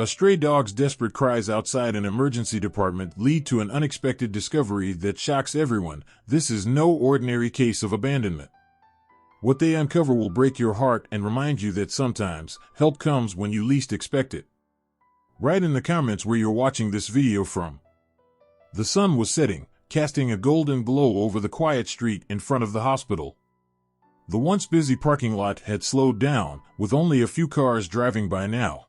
A stray dog's desperate cries outside an emergency department lead to an unexpected discovery that shocks everyone. This is no ordinary case of abandonment. What they uncover will break your heart and remind you that sometimes help comes when you least expect it. Write in the comments where you're watching this video from. The sun was setting, casting a golden glow over the quiet street in front of the hospital. The once busy parking lot had slowed down, with only a few cars driving by now.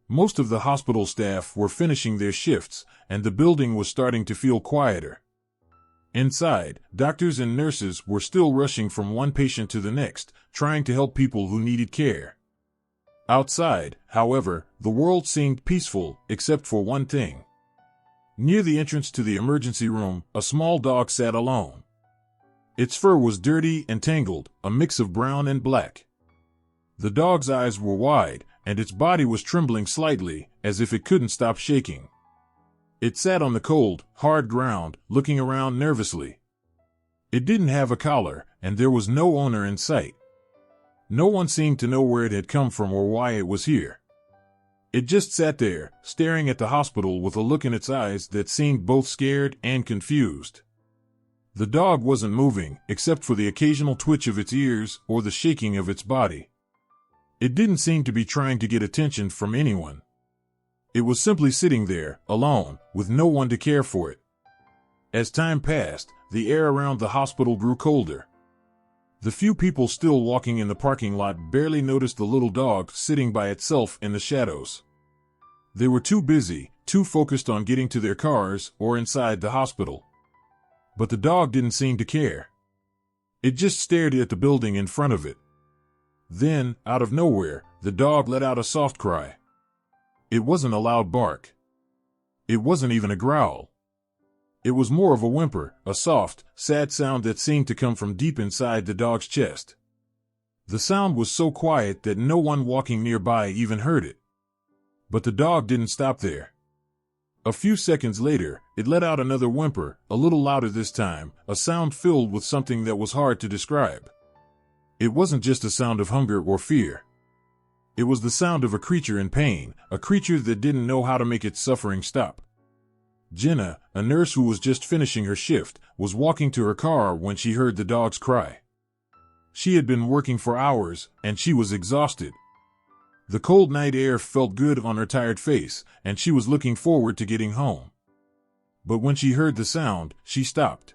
Most of the hospital staff were finishing their shifts, and the building was starting to feel quieter. Inside, doctors and nurses were still rushing from one patient to the next, trying to help people who needed care. Outside, however, the world seemed peaceful, except for one thing. Near the entrance to the emergency room, a small dog sat alone. Its fur was dirty and tangled, a mix of brown and black. The dog's eyes were wide, and its body was trembling slightly, as if it couldn't stop shaking. It sat on the cold, hard ground, looking around nervously. It didn't have a collar, and there was no owner in sight. No one seemed to know where it had come from or why it was here. It just sat there, staring at the hospital with a look in its eyes that seemed both scared and confused. The dog wasn't moving, except for the occasional twitch of its ears or the shaking of its body. It didn't seem to be trying to get attention from anyone. It was simply sitting there, alone, with no one to care for it. As time passed, the air around the hospital grew colder. The few people still walking in the parking lot barely noticed the little dog sitting by itself in the shadows. They were too busy, too focused on getting to their cars or inside the hospital. But the dog didn't seem to care. It just stared at the building in front of it. Then, out of nowhere, the dog let out a soft cry. It wasn't a loud bark. It wasn't even a growl. It was more of a whimper, a soft, sad sound that seemed to come from deep inside the dog's chest. The sound was so quiet that no one walking nearby even heard it. But the dog didn't stop there. A few seconds later, it let out another whimper, a little louder this time, a sound filled with something that was hard to describe. It wasn't just a sound of hunger or fear. It was the sound of a creature in pain, a creature that didn't know how to make its suffering stop. Jenna, a nurse who was just finishing her shift, was walking to her car when she heard the dog's cry. She had been working for hours, and she was exhausted. The cold night air felt good on her tired face, and she was looking forward to getting home. But when she heard the sound, she stopped.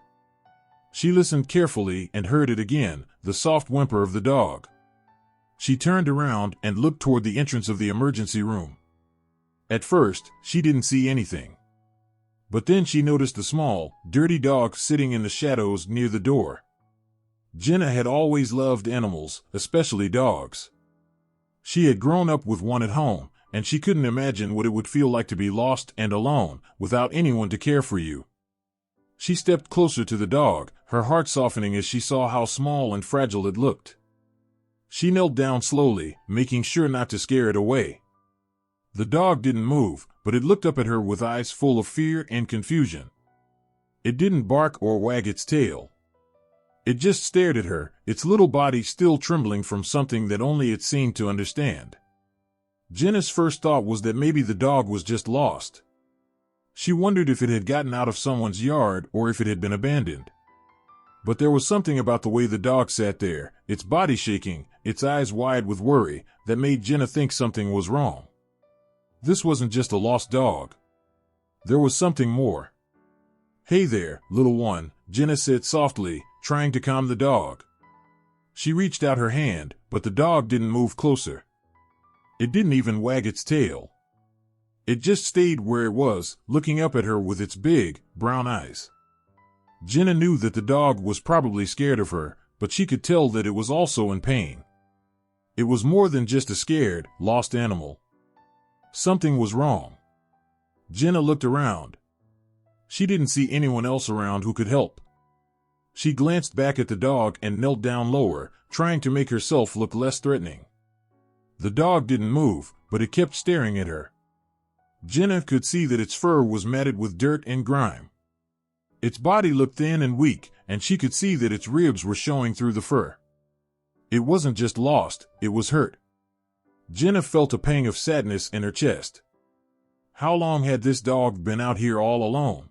She listened carefully and heard it again, the soft whimper of the dog. She turned around and looked toward the entrance of the emergency room. At first, she didn't see anything. But then she noticed a small, dirty dog sitting in the shadows near the door. Jenna had always loved animals, especially dogs. She had grown up with one at home, and she couldn't imagine what it would feel like to be lost and alone, without anyone to care for you. She stepped closer to the dog, her heart softening as she saw how small and fragile it looked. She knelt down slowly, making sure not to scare it away. The dog didn't move, but it looked up at her with eyes full of fear and confusion. It didn't bark or wag its tail. It just stared at her, its little body still trembling from something that only it seemed to understand. Jenna's first thought was that maybe the dog was just lost. She wondered if it had gotten out of someone's yard or if it had been abandoned. But there was something about the way the dog sat there, its body shaking, its eyes wide with worry, that made Jenna think something was wrong. This wasn't just a lost dog. There was something more. "Hey there, little one," Jenna said softly, trying to calm the dog. She reached out her hand, but the dog didn't move closer. It didn't even wag its tail. It just stayed where it was, looking up at her with its big, brown eyes. Jenna knew that the dog was probably scared of her, but she could tell that it was also in pain. It was more than just a scared, lost animal. Something was wrong. Jenna looked around. She didn't see anyone else around who could help. She glanced back at the dog and knelt down lower, trying to make herself look less threatening. The dog didn't move, but it kept staring at her. Jenna could see that its fur was matted with dirt and grime. Its body looked thin and weak, and she could see that its ribs were showing through the fur. It wasn't just lost, it was hurt. Jenna felt a pang of sadness in her chest. How long had this dog been out here all alone?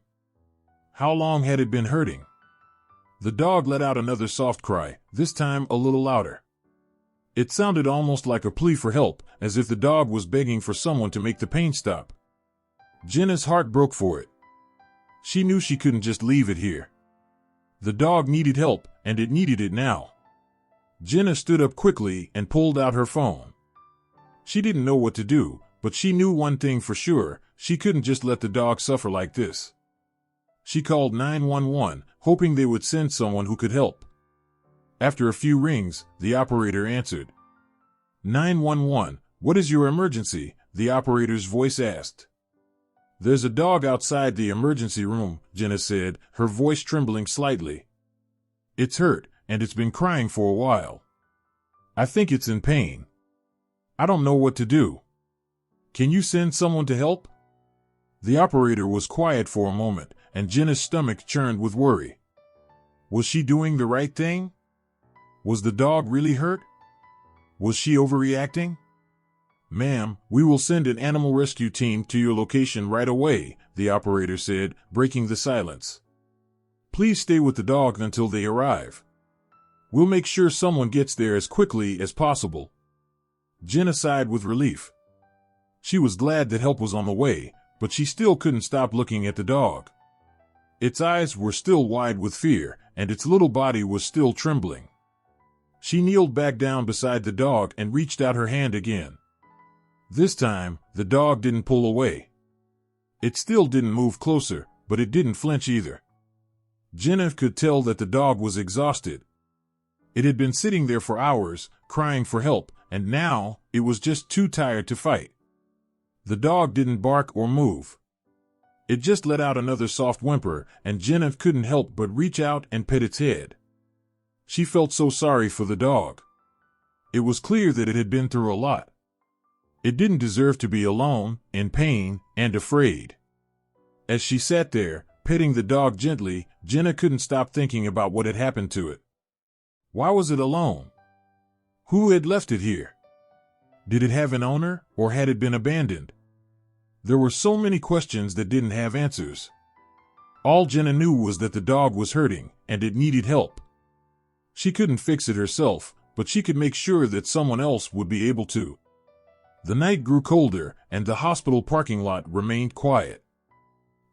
How long had it been hurting? The dog let out another soft cry, this time a little louder. It sounded almost like a plea for help, as if the dog was begging for someone to make the pain stop. Jenna's heart broke for it. She knew she couldn't just leave it here. The dog needed help, and it needed it now. Jenna stood up quickly and pulled out her phone. She didn't know what to do, but she knew one thing for sure: she couldn't just let the dog suffer like this. She called 911, hoping they would send someone who could help. After a few rings, the operator answered. 911, what is your emergency? The operator's voice asked. There's a dog outside the emergency room, Jenna said, her voice trembling slightly. It's hurt, and it's been crying for a while. I think it's in pain. I don't know what to do. Can you send someone to help? The operator was quiet for a moment, and Jenna's stomach churned with worry. Was she doing the right thing? Was the dog really hurt? Was she overreacting? Ma'am, we will send an animal rescue team to your location right away, the operator said, breaking the silence. Please stay with the dog until they arrive. We'll make sure someone gets there as quickly as possible. Jenna sighed with relief. She was glad that help was on the way, but she still couldn't stop looking at the dog. Its eyes were still wide with fear, and its little body was still trembling. She kneeled back down beside the dog and reached out her hand again. This time, the dog didn't pull away. It still didn't move closer, but it didn't flinch either. Jenna could tell that the dog was exhausted. It had been sitting there for hours, crying for help, and now it was just too tired to fight. The dog didn't bark or move. It just let out another soft whimper, and Jenna couldn't help but reach out and pet its head. She felt so sorry for the dog. It was clear that it had been through a lot. It didn't deserve to be alone, in pain, and afraid. As she sat there, petting the dog gently, Jenna couldn't stop thinking about what had happened to it. Why was it alone? Who had left it here? Did it have an owner, or had it been abandoned? There were so many questions that didn't have answers. All Jenna knew was that the dog was hurting, and it needed help. She couldn't fix it herself, but she could make sure that someone else would be able to. The night grew colder, and the hospital parking lot remained quiet.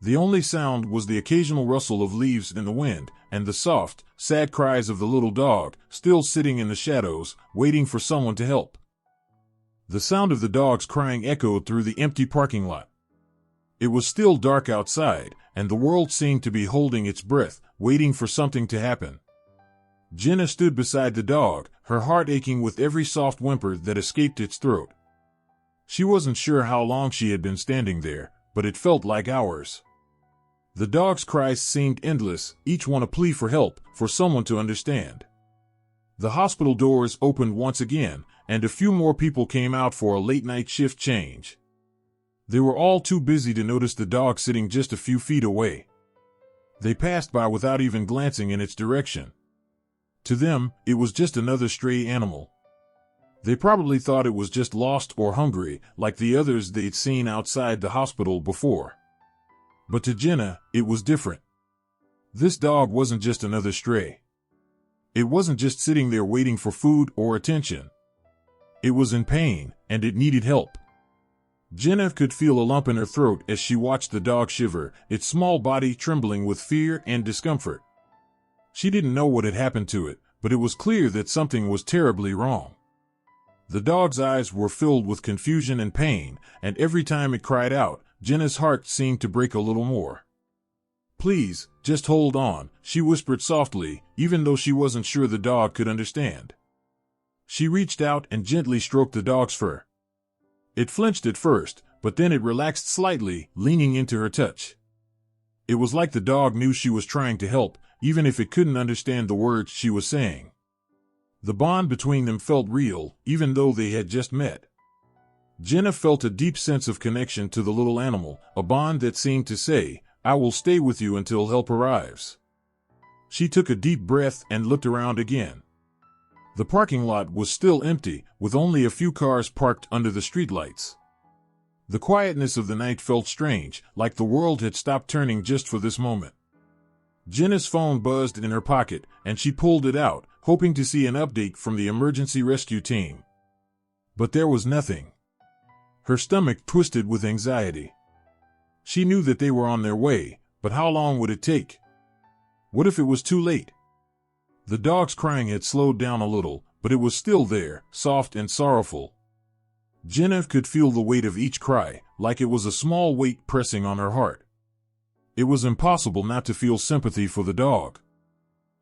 The only sound was the occasional rustle of leaves in the wind, and the soft, sad cries of the little dog, still sitting in the shadows, waiting for someone to help. The sound of the dog's crying echoed through the empty parking lot. It was still dark outside, and the world seemed to be holding its breath, waiting for something to happen. Jenna stood beside the dog, her heart aching with every soft whimper that escaped its throat. She wasn't sure how long she had been standing there, but it felt like hours. The dog's cries seemed endless, each one a plea for help, for someone to understand. The hospital doors opened once again, and a few more people came out for a late-night shift change. They were all too busy to notice the dog sitting just a few feet away. They passed by without even glancing in its direction. To them, it was just another stray animal. They probably thought it was just lost or hungry, like the others they'd seen outside the hospital before. But to Jenna, it was different. This dog wasn't just another stray. It wasn't just sitting there waiting for food or attention. It was in pain, and it needed help. Jenna could feel a lump in her throat as she watched the dog shiver, its small body trembling with fear and discomfort. She didn't know what had happened to it, but it was clear that something was terribly wrong. The dog's eyes were filled with confusion and pain, and every time it cried out, Jenna's heart seemed to break a little more. Please, just hold on, she whispered softly, even though she wasn't sure the dog could understand. She reached out and gently stroked the dog's fur. It flinched at first, but then it relaxed slightly, leaning into her touch. It was like the dog knew she was trying to help, even if it couldn't understand the words she was saying. The bond between them felt real, even though they had just met. Jenna felt a deep sense of connection to the little animal, a bond that seemed to say, I will stay with you until help arrives. She took a deep breath and looked around again. The parking lot was still empty, with only a few cars parked under the streetlights. The quietness of the night felt strange, like the world had stopped turning just for this moment. Jenna's phone buzzed in her pocket, and she pulled it out, hoping to see an update from the emergency rescue team. But there was nothing. Her stomach twisted with anxiety. She knew that they were on their way, but how long would it take? What if it was too late? The dog's crying had slowed down a little, but it was still there, soft and sorrowful. Jenna could feel the weight of each cry, like it was a small weight pressing on her heart. It was impossible not to feel sympathy for the dog.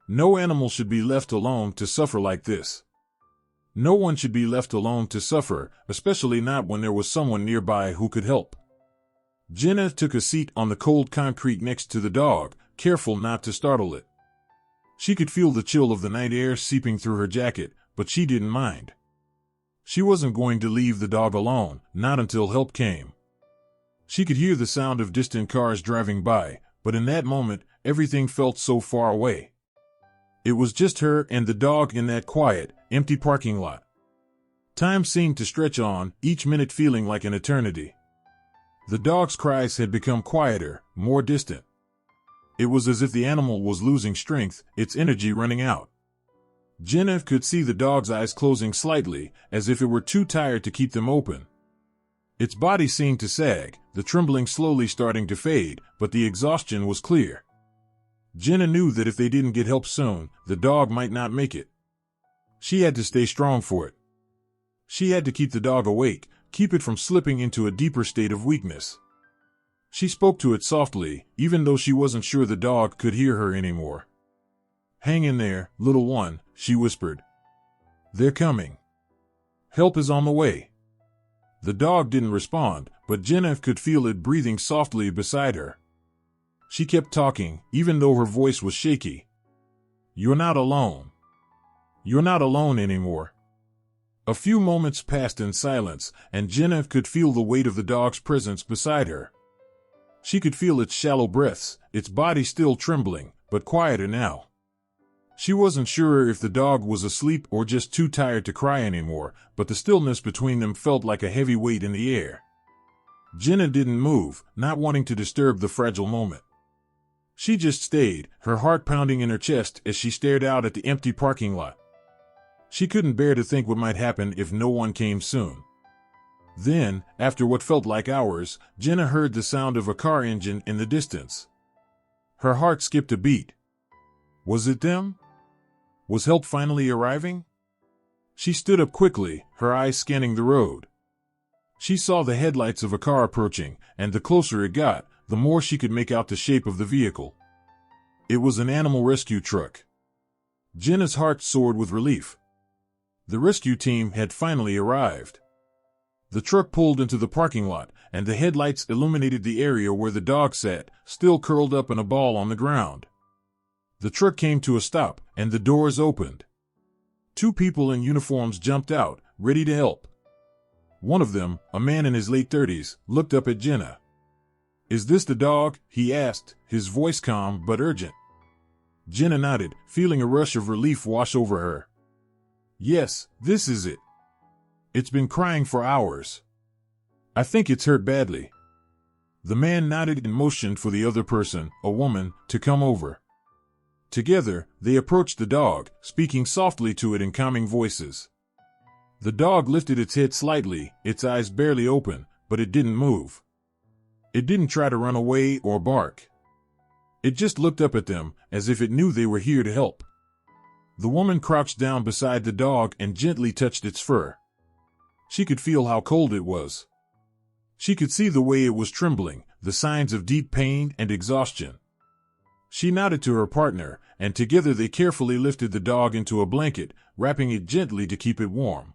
No animal should be left alone to suffer like this. No one should be left alone to suffer, especially not when there was someone nearby who could help. Jenna took a seat on the cold concrete next to the dog, careful not to startle it. She could feel the chill of the night air seeping through her jacket, but she didn't mind. She wasn't going to leave the dog alone, not until help came. She could hear the sound of distant cars driving by, but in that moment, everything felt so far away. It was just her and the dog in that quiet, empty parking lot. Time seemed to stretch on, each minute feeling like an eternity. The dog's cries had become quieter, more distant. It was as if the animal was losing strength, its energy running out. Jenna could see the dog's eyes closing slightly, as if it were too tired to keep them open. Its body seemed to sag, the trembling slowly starting to fade, but the exhaustion was clear. Jenna knew that if they didn't get help soon, the dog might not make it. She had to stay strong for it. She had to keep the dog awake, keep it from slipping into a deeper state of weakness. She spoke to it softly, even though she wasn't sure the dog could hear her anymore. "Hang in there, little one," she whispered. "They're coming. Help is on the way." The dog didn't respond, but Jenna could feel it breathing softly beside her. She kept talking, even though her voice was shaky. "You're not alone. You're not alone anymore." A few moments passed in silence, and Jenna could feel the weight of the dog's presence beside her. She could feel its shallow breaths, its body still trembling, but quieter now. She wasn't sure if the dog was asleep or just too tired to cry anymore, but the stillness between them felt like a heavy weight in the air. Jenna didn't move, not wanting to disturb the fragile moment. She just stayed, her heart pounding in her chest as she stared out at the empty parking lot. She couldn't bear to think what might happen if no one came soon. Then, after what felt like hours, Jenna heard the sound of a car engine in the distance. Her heart skipped a beat. Was it them? Was help finally arriving? She stood up quickly, her eyes scanning the road. She saw the headlights of a car approaching, and the closer it got, the more she could make out the shape of the vehicle. It was an animal rescue truck. Jenna's heart soared with relief. The rescue team had finally arrived. The truck pulled into the parking lot, and the headlights illuminated the area where the dog sat, still curled up in a ball on the ground. The truck came to a stop, and the doors opened. Two people in uniforms jumped out, ready to help. One of them, a man in his late 30s, looked up at Jenna. "Is this the dog?" he asked, his voice calm but urgent. Jenna nodded, feeling a rush of relief wash over her. "Yes, this is it. It's been crying for hours. I think it's hurt badly." The man nodded and motioned for the other person, a woman, to come over. Together, they approached the dog, speaking softly to it in calming voices. The dog lifted its head slightly, its eyes barely open, but it didn't move. It didn't try to run away or bark. It just looked up at them, as if it knew they were here to help. The woman crouched down beside the dog and gently touched its fur. She could feel how cold it was. She could see the way it was trembling, the signs of deep pain and exhaustion. She nodded to her partner, and together they carefully lifted the dog into a blanket, wrapping it gently to keep it warm.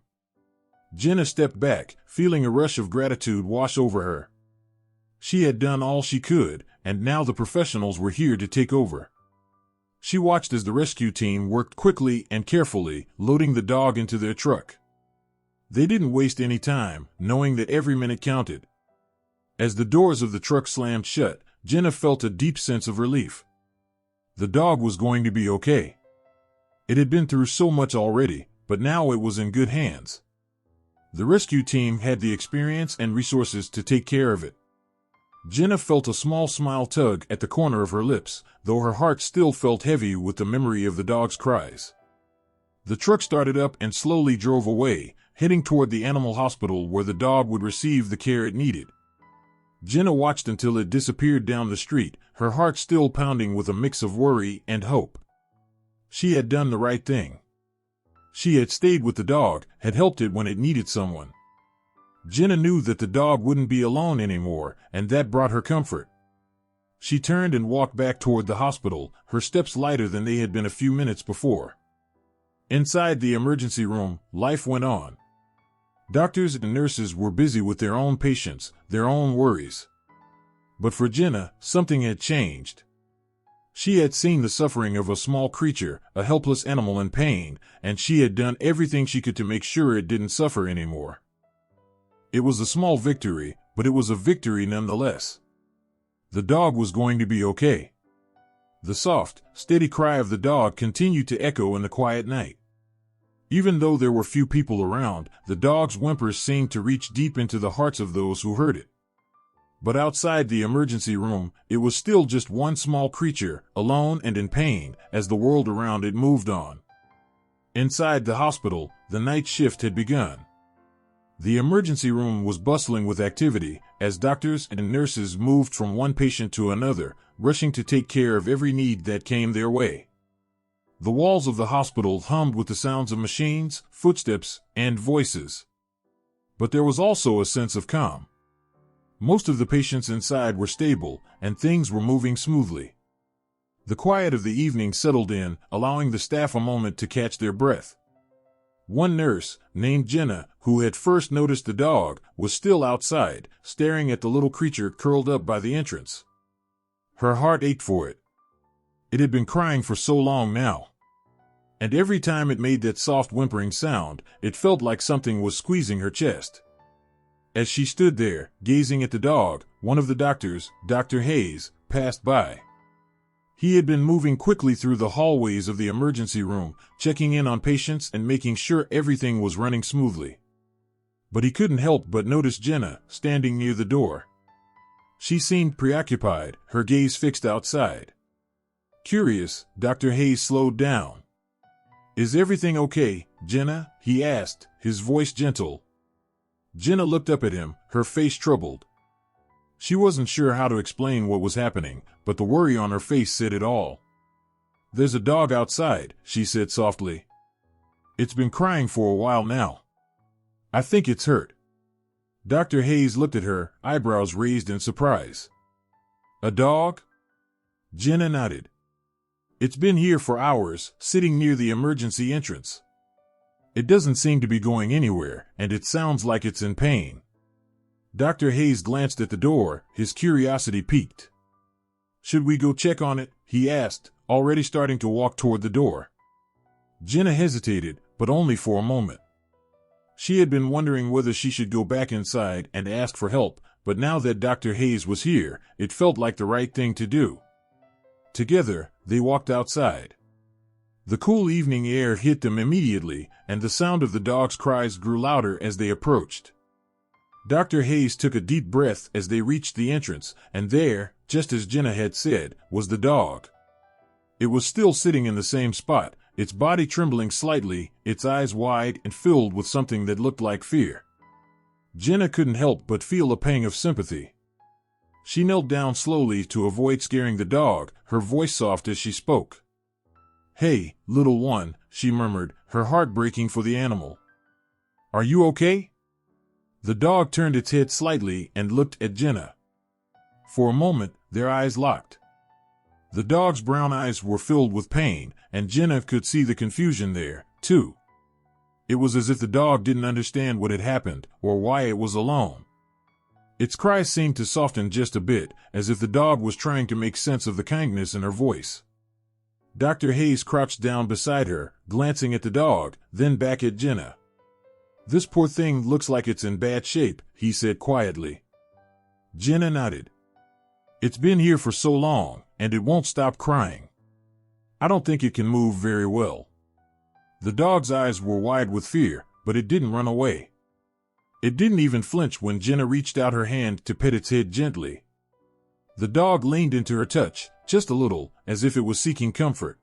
Jenna stepped back, feeling a rush of gratitude wash over her. She had done all she could, and now the professionals were here to take over. She watched as the rescue team worked quickly and carefully, loading the dog into their truck. They didn't waste any time, knowing that every minute counted. As the doors of the truck slammed shut, Jenna felt a deep sense of relief. The dog was going to be okay. It had been through so much already, but now it was in good hands. The rescue team had the experience and resources to take care of it. Jenna felt a small smile tug at the corner of her lips, though her heart still felt heavy with the memory of the dog's cries. The truck started up and slowly drove away, heading toward the animal hospital where the dog would receive the care it needed. Jenna watched until it disappeared down the street, her heart still pounding with a mix of worry and hope. She had done the right thing. She had stayed with the dog, had helped it when it needed someone. Jenna knew that the dog wouldn't be alone anymore, and that brought her comfort. She turned and walked back toward the hospital, her steps lighter than they had been a few minutes before. Inside the emergency room, life went on. Doctors and nurses were busy with their own patients, their own worries. But for Jenna, something had changed. She had seen the suffering of a small creature, a helpless animal in pain, and she had done everything she could to make sure it didn't suffer anymore. It was a small victory, but it was a victory nonetheless. The dog was going to be okay. The soft, steady cry of the dog continued to echo in the quiet night. Even though there were few people around, the dog's whimpers seemed to reach deep into the hearts of those who heard it. But outside the emergency room, it was still just one small creature, alone and in pain, as the world around it moved on. Inside the hospital, the night shift had begun. The emergency room was bustling with activity, as doctors and nurses moved from one patient to another, rushing to take care of every need that came their way. The walls of the hospital hummed with the sounds of machines, footsteps, and voices. But there was also a sense of calm. Most of the patients inside were stable, and things were moving smoothly. The quiet of the evening settled in, allowing the staff a moment to catch their breath. One nurse, named Jenna, who had first noticed the dog, was still outside, staring at the little creature curled up by the entrance. Her heart ached for it. It had been crying for so long now. And every time it made that soft whimpering sound, it felt like something was squeezing her chest. As she stood there, gazing at the dog, one of the doctors, Dr. Hayes, passed by. He had been moving quickly through the hallways of the emergency room, checking in on patients and making sure everything was running smoothly. But he couldn't help but notice Jenna, standing near the door. She seemed preoccupied, her gaze fixed outside. Curious, Dr. Hayes slowed down. "Is everything okay, Jenna?" he asked, his voice gentle. Jenna looked up at him, her face troubled. She wasn't sure how to explain what was happening, but the worry on her face said it all. "There's a dog outside," she said softly. "It's been crying for a while now. I think it's hurt." Dr. Hayes looked at her, eyebrows raised in surprise. "A dog?" Jenna nodded. "It's been here for hours, sitting near the emergency entrance. It doesn't seem to be going anywhere, and it sounds like it's in pain." Dr. Hayes glanced at the door, his curiosity piqued. "Should we go check on it?" he asked, already starting to walk toward the door. Jenna hesitated, but only for a moment. She had been wondering whether she should go back inside and ask for help, but now that Dr. Hayes was here, it felt like the right thing to do. Together, they walked outside. The cool evening air hit them immediately, and the sound of the dog's cries grew louder as they approached. Dr. Hayes took a deep breath as they reached the entrance, and there, just as Jenna had said, was the dog. It was still sitting in the same spot, its body trembling slightly, its eyes wide and filled with something that looked like fear. Jenna couldn't help but feel a pang of sympathy. She knelt down slowly to avoid scaring the dog, her voice soft as she spoke. "Hey, little one," she murmured, her heart breaking for the animal. "Are you okay?" The dog turned its head slightly and looked at Jenna. For a moment, their eyes locked. The dog's brown eyes were filled with pain, and Jenna could see the confusion there, too. It was as if the dog didn't understand what had happened, or why it was alone. Its cries seemed to soften just a bit, as if the dog was trying to make sense of the kindness in her voice. Dr. Hayes crouched down beside her, glancing at the dog, then back at Jenna. "This poor thing looks like it's in bad shape," he said quietly. Jenna nodded. "It's been here for so long, and it won't stop crying. I don't think it can move very well." The dog's eyes were wide with fear, but it didn't run away. It didn't even flinch when Jenna reached out her hand to pet its head gently. The dog leaned into her touch, just a little, as if it was seeking comfort.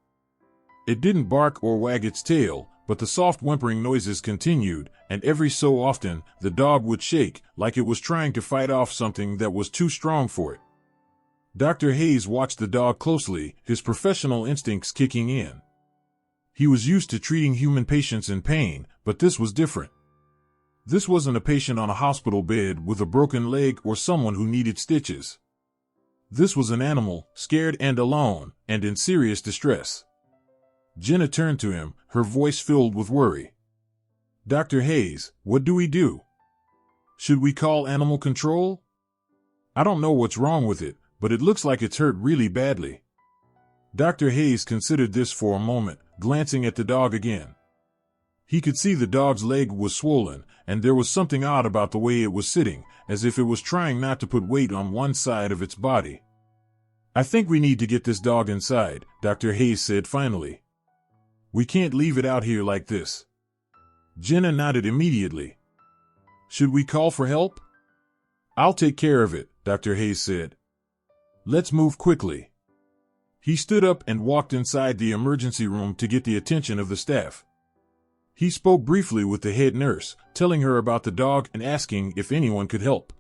It didn't bark or wag its tail, but the soft whimpering noises continued, and every so often, the dog would shake, like it was trying to fight off something that was too strong for it. Dr. Hayes watched the dog closely, his professional instincts kicking in. He was used to treating human patients in pain, but this was different. This wasn't a patient on a hospital bed with a broken leg or someone who needed stitches. This was an animal, scared and alone, and in serious distress. Jenna turned to him, her voice filled with worry. "Dr. Hayes, what do we do? Should we call animal control? I don't know what's wrong with it, but it looks like it's hurt really badly." Dr. Hayes considered this for a moment, glancing at the dog again. He could see the dog's leg was swollen, and there was something odd about the way it was sitting, as if it was trying not to put weight on one side of its body. "I think we need to get this dog inside," Dr. Hayes said finally. "We can't leave it out here like this." Jenna nodded immediately. "Should we call for help?" "I'll take care of it," Dr. Hayes said. "Let's move quickly." He stood up and walked inside the emergency room to get the attention of the staff. He spoke briefly with the head nurse, telling her about the dog and asking if anyone could help.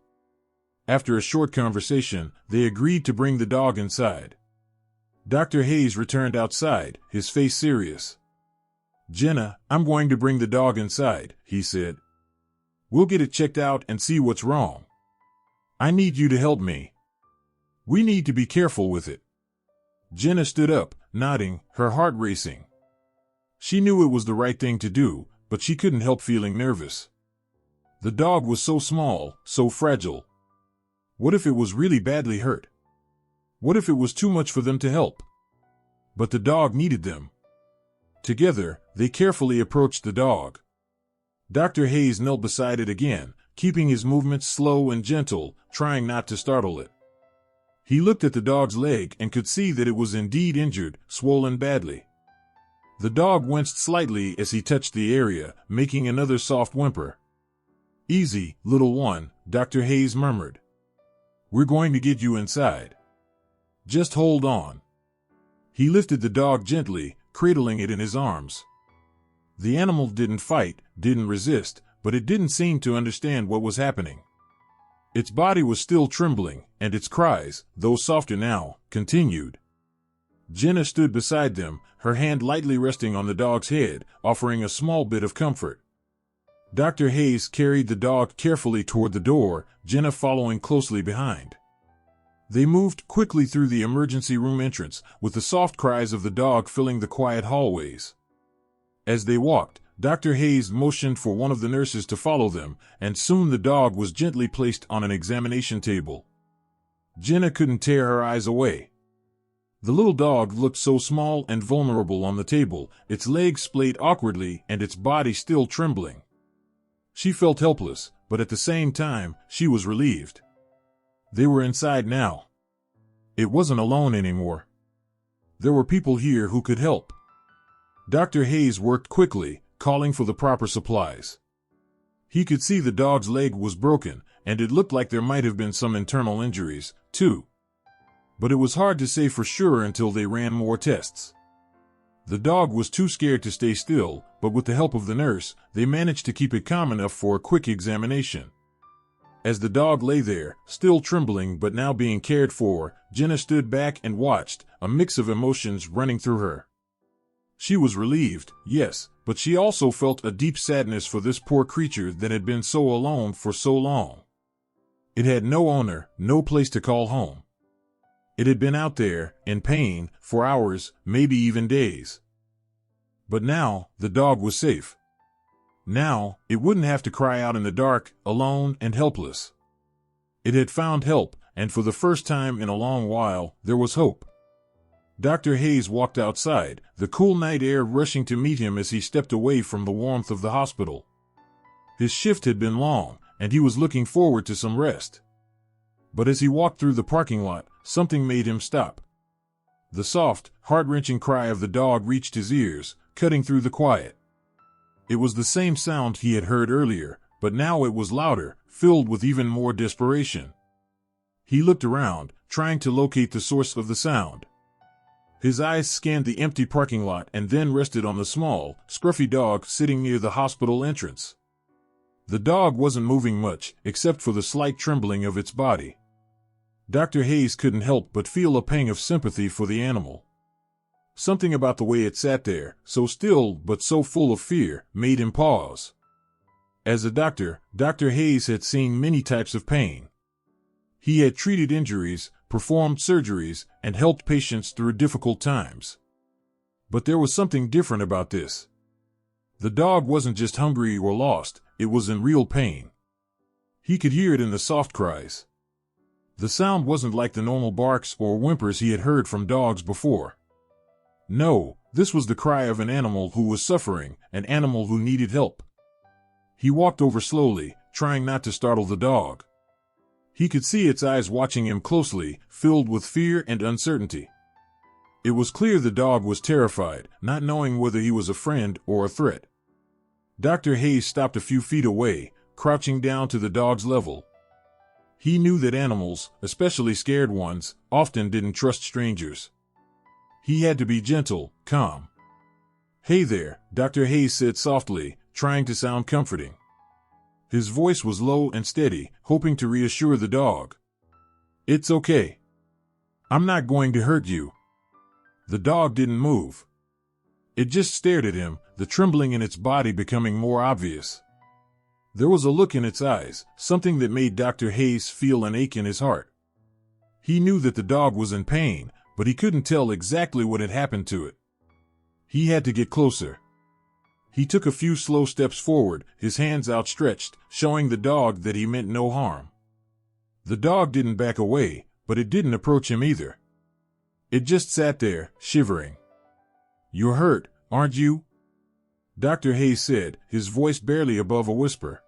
After a short conversation, they agreed to bring the dog inside. Dr. Hayes returned outside, his face serious. "Jenna, I'm going to bring the dog inside," he said. "We'll get it checked out and see what's wrong. I need you to help me. We need to be careful with it." Jenna stood up, nodding, her heart racing. She knew it was the right thing to do, but she couldn't help feeling nervous. The dog was so small, so fragile. What if it was really badly hurt? What if it was too much for them to help? But the dog needed them. Together, they carefully approached the dog. Dr. Hayes knelt beside it again, keeping his movements slow and gentle, trying not to startle it. He looked at the dog's leg and could see that it was indeed injured, swollen badly. The dog winced slightly as he touched the area, making another soft whimper. "Easy, little one," Dr. Hayes murmured. "We're going to get you inside. Just hold on." He lifted the dog gently, cradling it in his arms. The animal didn't fight, didn't resist, but it didn't seem to understand what was happening. Its body was still trembling, and its cries, though softer now, continued. Jenna stood beside them, her hand lightly resting on the dog's head, offering a small bit of comfort. Dr. Hayes carried the dog carefully toward the door, Jenna following closely behind. They moved quickly through the emergency room entrance, with the soft cries of the dog filling the quiet hallways. As they walked, Dr. Hayes motioned for one of the nurses to follow them, and soon the dog was gently placed on an examination table. Jenna couldn't tear her eyes away. The little dog looked so small and vulnerable on the table, its legs splayed awkwardly and its body still trembling. She felt helpless, but at the same time, she was relieved. They were inside now. It wasn't alone anymore. There were people here who could help. Dr. Hayes worked quickly, calling for the proper supplies. He could see the dog's leg was broken, and it looked like there might have been some internal injuries, too. But it was hard to say for sure until they ran more tests. The dog was too scared to stay still, but with the help of the nurse, they managed to keep it calm enough for a quick examination. As the dog lay there, still trembling but now being cared for, Jenna stood back and watched, a mix of emotions running through her. She was relieved, yes, but she also felt a deep sadness for this poor creature that had been so alone for so long. It had no owner, no place to call home. It had been out there, in pain, for hours, maybe even days. But now, the dog was safe. Now, it wouldn't have to cry out in the dark, alone and helpless. It had found help, and for the first time in a long while, there was hope. Dr. Hayes walked outside, the cool night air rushing to meet him as he stepped away from the warmth of the hospital. His shift had been long, and he was looking forward to some rest. But as he walked through the parking lot, something made him stop. The soft, heart-wrenching cry of the dog reached his ears, cutting through the quiet. It was the same sound he had heard earlier, but now it was louder, filled with even more desperation. He looked around, trying to locate the source of the sound. His eyes scanned the empty parking lot and then rested on the small, scruffy dog sitting near the hospital entrance. The dog wasn't moving much, except for the slight trembling of its body. Dr. Hayes couldn't help but feel a pang of sympathy for the animal. Something about the way it sat there, so still but so full of fear, made him pause. As a doctor, Dr. Hayes had seen many types of pain. He had treated injuries, performed surgeries, and helped patients through difficult times. But there was something different about this. The dog wasn't just hungry or lost, it was in real pain. He could hear it in the soft cries. The sound wasn't like the normal barks or whimpers he had heard from dogs before. No, this was the cry of an animal who was suffering, an animal who needed help. He walked over slowly, trying not to startle the dog. He could see its eyes watching him closely, filled with fear and uncertainty. It was clear the dog was terrified, not knowing whether he was a friend or a threat. Dr. Hayes stopped a few feet away, crouching down to the dog's level. He knew that animals, especially scared ones, often didn't trust strangers. He had to be gentle, calm. "Hey there," Dr. Hayes said softly, trying to sound comforting. His voice was low and steady, hoping to reassure the dog. "It's okay. I'm not going to hurt you." The dog didn't move. It just stared at him, the trembling in its body becoming more obvious. There was a look in its eyes, something that made Dr. Hayes feel an ache in his heart. He knew that the dog was in pain, but he couldn't tell exactly what had happened to it. He had to get closer. He took a few slow steps forward, his hands outstretched, showing the dog that he meant no harm. The dog didn't back away, but it didn't approach him either. It just sat there, shivering. "You're hurt, aren't you?" Dr. Hayes said, his voice barely above a whisper.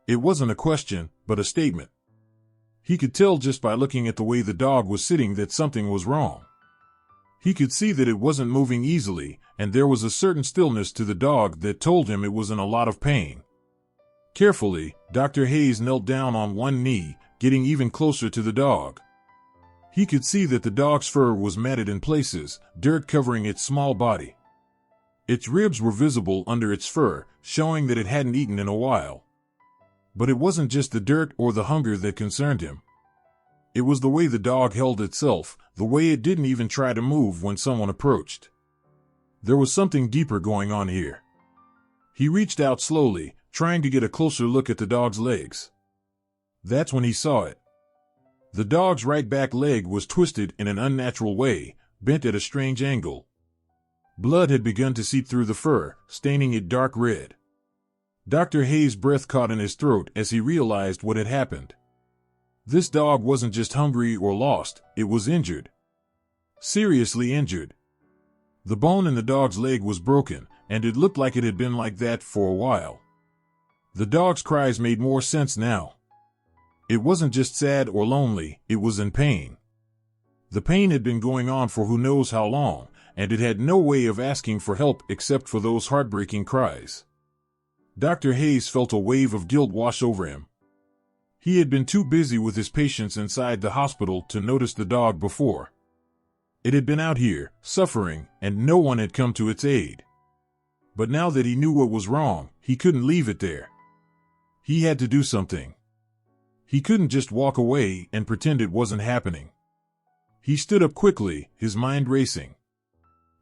It wasn't a question, but a statement. He could tell just by looking at the way the dog was sitting that something was wrong. He could see that it wasn't moving easily, and there was a certain stillness to the dog that told him it was in a lot of pain. Carefully, Dr. Hayes knelt down on one knee, getting even closer to the dog. He could see that the dog's fur was matted in places, dirt covering its small body. Its ribs were visible under its fur, showing that it hadn't eaten in a while. But it wasn't just the dirt or the hunger that concerned him. It was the way the dog held itself, the way it didn't even try to move when someone approached. There was something deeper going on here. He reached out slowly, trying to get a closer look at the dog's legs. That's when he saw it. The dog's right back leg was twisted in an unnatural way, bent at a strange angle. Blood had begun to seep through the fur, staining it dark red. Dr. Hayes' breath caught in his throat as he realized what had happened. This dog wasn't just hungry or lost, it was injured. Seriously injured. The bone in the dog's leg was broken, and it looked like it had been like that for a while. The dog's cries made more sense now. It wasn't just sad or lonely, it was in pain. The pain had been going on for who knows how long, and it had no way of asking for help except for those heartbreaking cries. Dr. Hayes felt a wave of guilt wash over him. He had been too busy with his patients inside the hospital to notice the dog before. It had been out here, suffering, and no one had come to its aid. But now that he knew what was wrong, he couldn't leave it there. He had to do something. He couldn't just walk away and pretend it wasn't happening. He stood up quickly, his mind racing.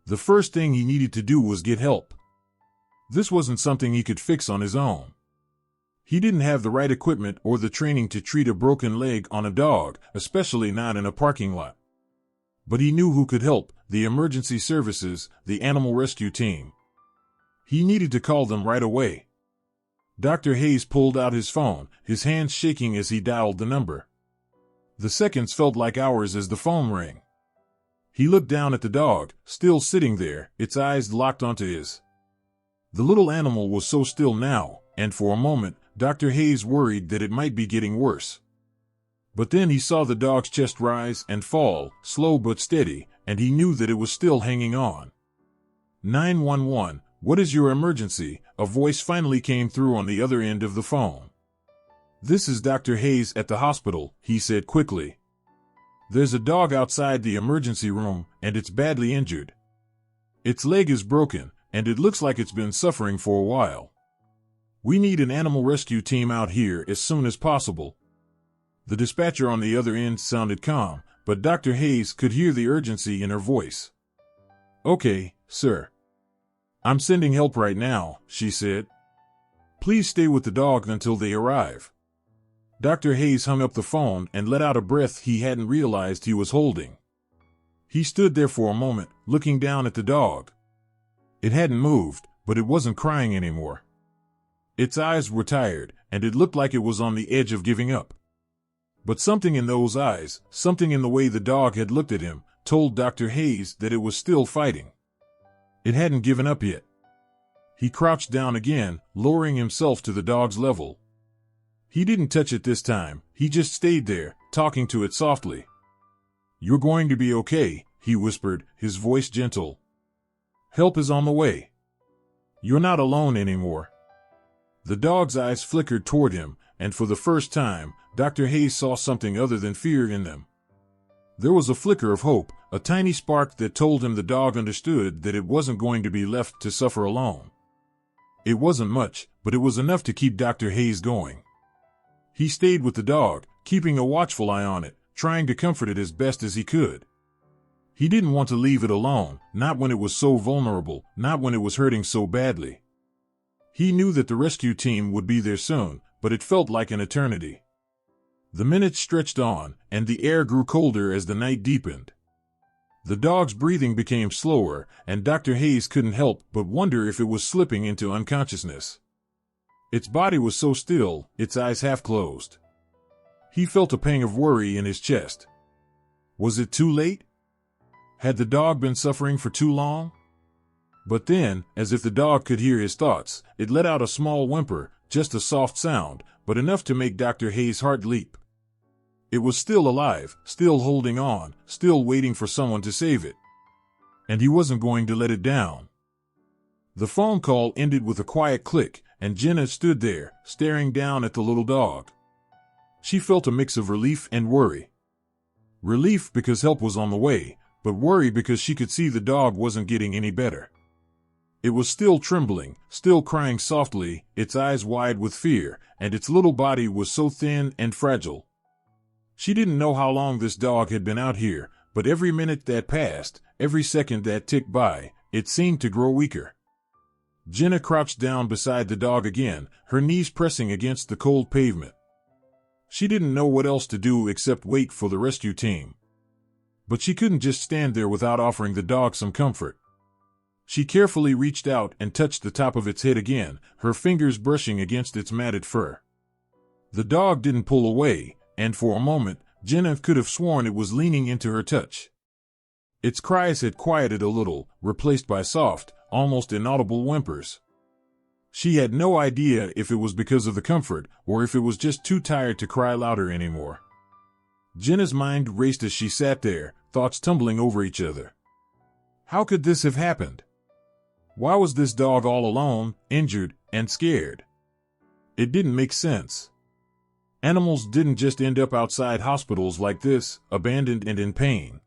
The first thing he needed to do was get help. This wasn't something he could fix on his own. He didn't have the right equipment or the training to treat a broken leg on a dog, especially not in a parking lot. But he knew who could help: the emergency services, the animal rescue team. He needed to call them right away. Dr. Hayes pulled out his phone, his hands shaking as he dialed the number. The seconds felt like hours as the phone rang. He looked down at the dog, still sitting there, its eyes locked onto his. The little animal was so still now, and for a moment, Dr. Hayes worried that it might be getting worse. But then he saw the dog's chest rise and fall, slow but steady, and he knew that it was still hanging on. 911, "What is your emergency?" A voice finally came through on the other end of the phone. "This is Dr. Hayes at the hospital," he said quickly. "There's a dog outside the emergency room, and it's badly injured. Its leg is broken, and it looks like it's been suffering for a while. We need an animal rescue team out here as soon as possible." The dispatcher on the other end sounded calm, but Dr. Hayes could hear the urgency in her voice. "Okay, sir. I'm sending help right now," she said. "Please stay with the dog until they arrive." Dr. Hayes hung up the phone and let out a breath he hadn't realized he was holding. He stood there for a moment, looking down at the dog. It hadn't moved, but it wasn't crying anymore. Its eyes were tired, and it looked like it was on the edge of giving up. But something in those eyes, something in the way the dog had looked at him, told Dr. Hayes that it was still fighting. It hadn't given up yet. He crouched down again, lowering himself to the dog's level. He didn't touch it this time, he just stayed there, talking to it softly. "You're going to be okay," he whispered, his voice gentle. "Help is on the way. You're not alone anymore." The dog's eyes flickered toward him, and for the first time, Dr. Hayes saw something other than fear in them. There was a flicker of hope, a tiny spark that told him the dog understood that it wasn't going to be left to suffer alone. It wasn't much, but it was enough to keep Dr. Hayes going. He stayed with the dog, keeping a watchful eye on it, trying to comfort it as best as he could. He didn't want to leave it alone, not when it was so vulnerable, not when it was hurting so badly. He knew that the rescue team would be there soon, but it felt like an eternity. The minutes stretched on, and the air grew colder as the night deepened. The dog's breathing became slower, and Dr. Hayes couldn't help but wonder if it was slipping into unconsciousness. Its body was so still, its eyes half closed. He felt a pang of worry in his chest. Was it too late? Had the dog been suffering for too long? But then, as if the dog could hear his thoughts, it let out a small whimper, just a soft sound, but enough to make Dr. Hayes' heart leap. It was still alive, still holding on, still waiting for someone to save it. And he wasn't going to let it down. The phone call ended with a quiet click, and Jenna stood there, staring down at the little dog. She felt a mix of relief and worry. Relief because help was on the way, but worry because she could see the dog wasn't getting any better. It was still trembling, still crying softly, its eyes wide with fear, and its little body was so thin and fragile. She didn't know how long this dog had been out here, but every minute that passed, every second that ticked by, it seemed to grow weaker. Jenna crouched down beside the dog again, her knees pressing against the cold pavement. She didn't know what else to do except wait for the rescue team. But she couldn't just stand there without offering the dog some comfort. She carefully reached out and touched the top of its head again, her fingers brushing against its matted fur. The dog didn't pull away, and for a moment, Jenna could have sworn it was leaning into her touch. Its cries had quieted a little, replaced by soft, almost inaudible whimpers. She had no idea if it was because of the comfort, or if it was just too tired to cry louder anymore. Jenna's mind raced as she sat there, thoughts tumbling over each other. How could this have happened? Why was this dog all alone, injured, and scared? It didn't make sense. Animals didn't just end up outside hospitals like this, abandoned and in pain.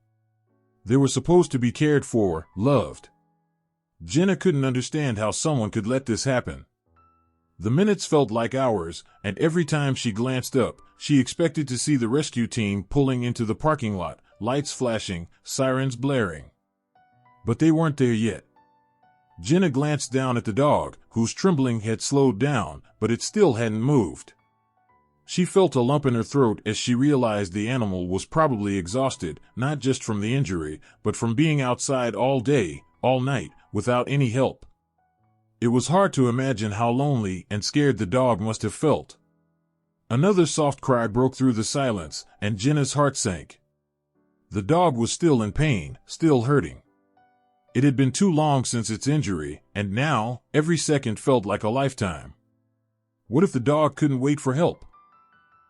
They were supposed to be cared for, loved. Jenna couldn't understand how someone could let this happen. The minutes felt like hours, and every time she glanced up, she expected to see the rescue team pulling into the parking lot, lights flashing, sirens blaring. But they weren't there yet. Jenna glanced down at the dog, whose trembling had slowed down, but it still hadn't moved. She felt a lump in her throat as she realized the animal was probably exhausted, not just from the injury, but from being outside all day, all night, without any help. It was hard to imagine how lonely and scared the dog must have felt. Another soft cry broke through the silence, and Jenna's heart sank. The dog was still in pain, still hurting. It had been too long since its injury, and now, every second felt like a lifetime. What if the dog couldn't wait for help?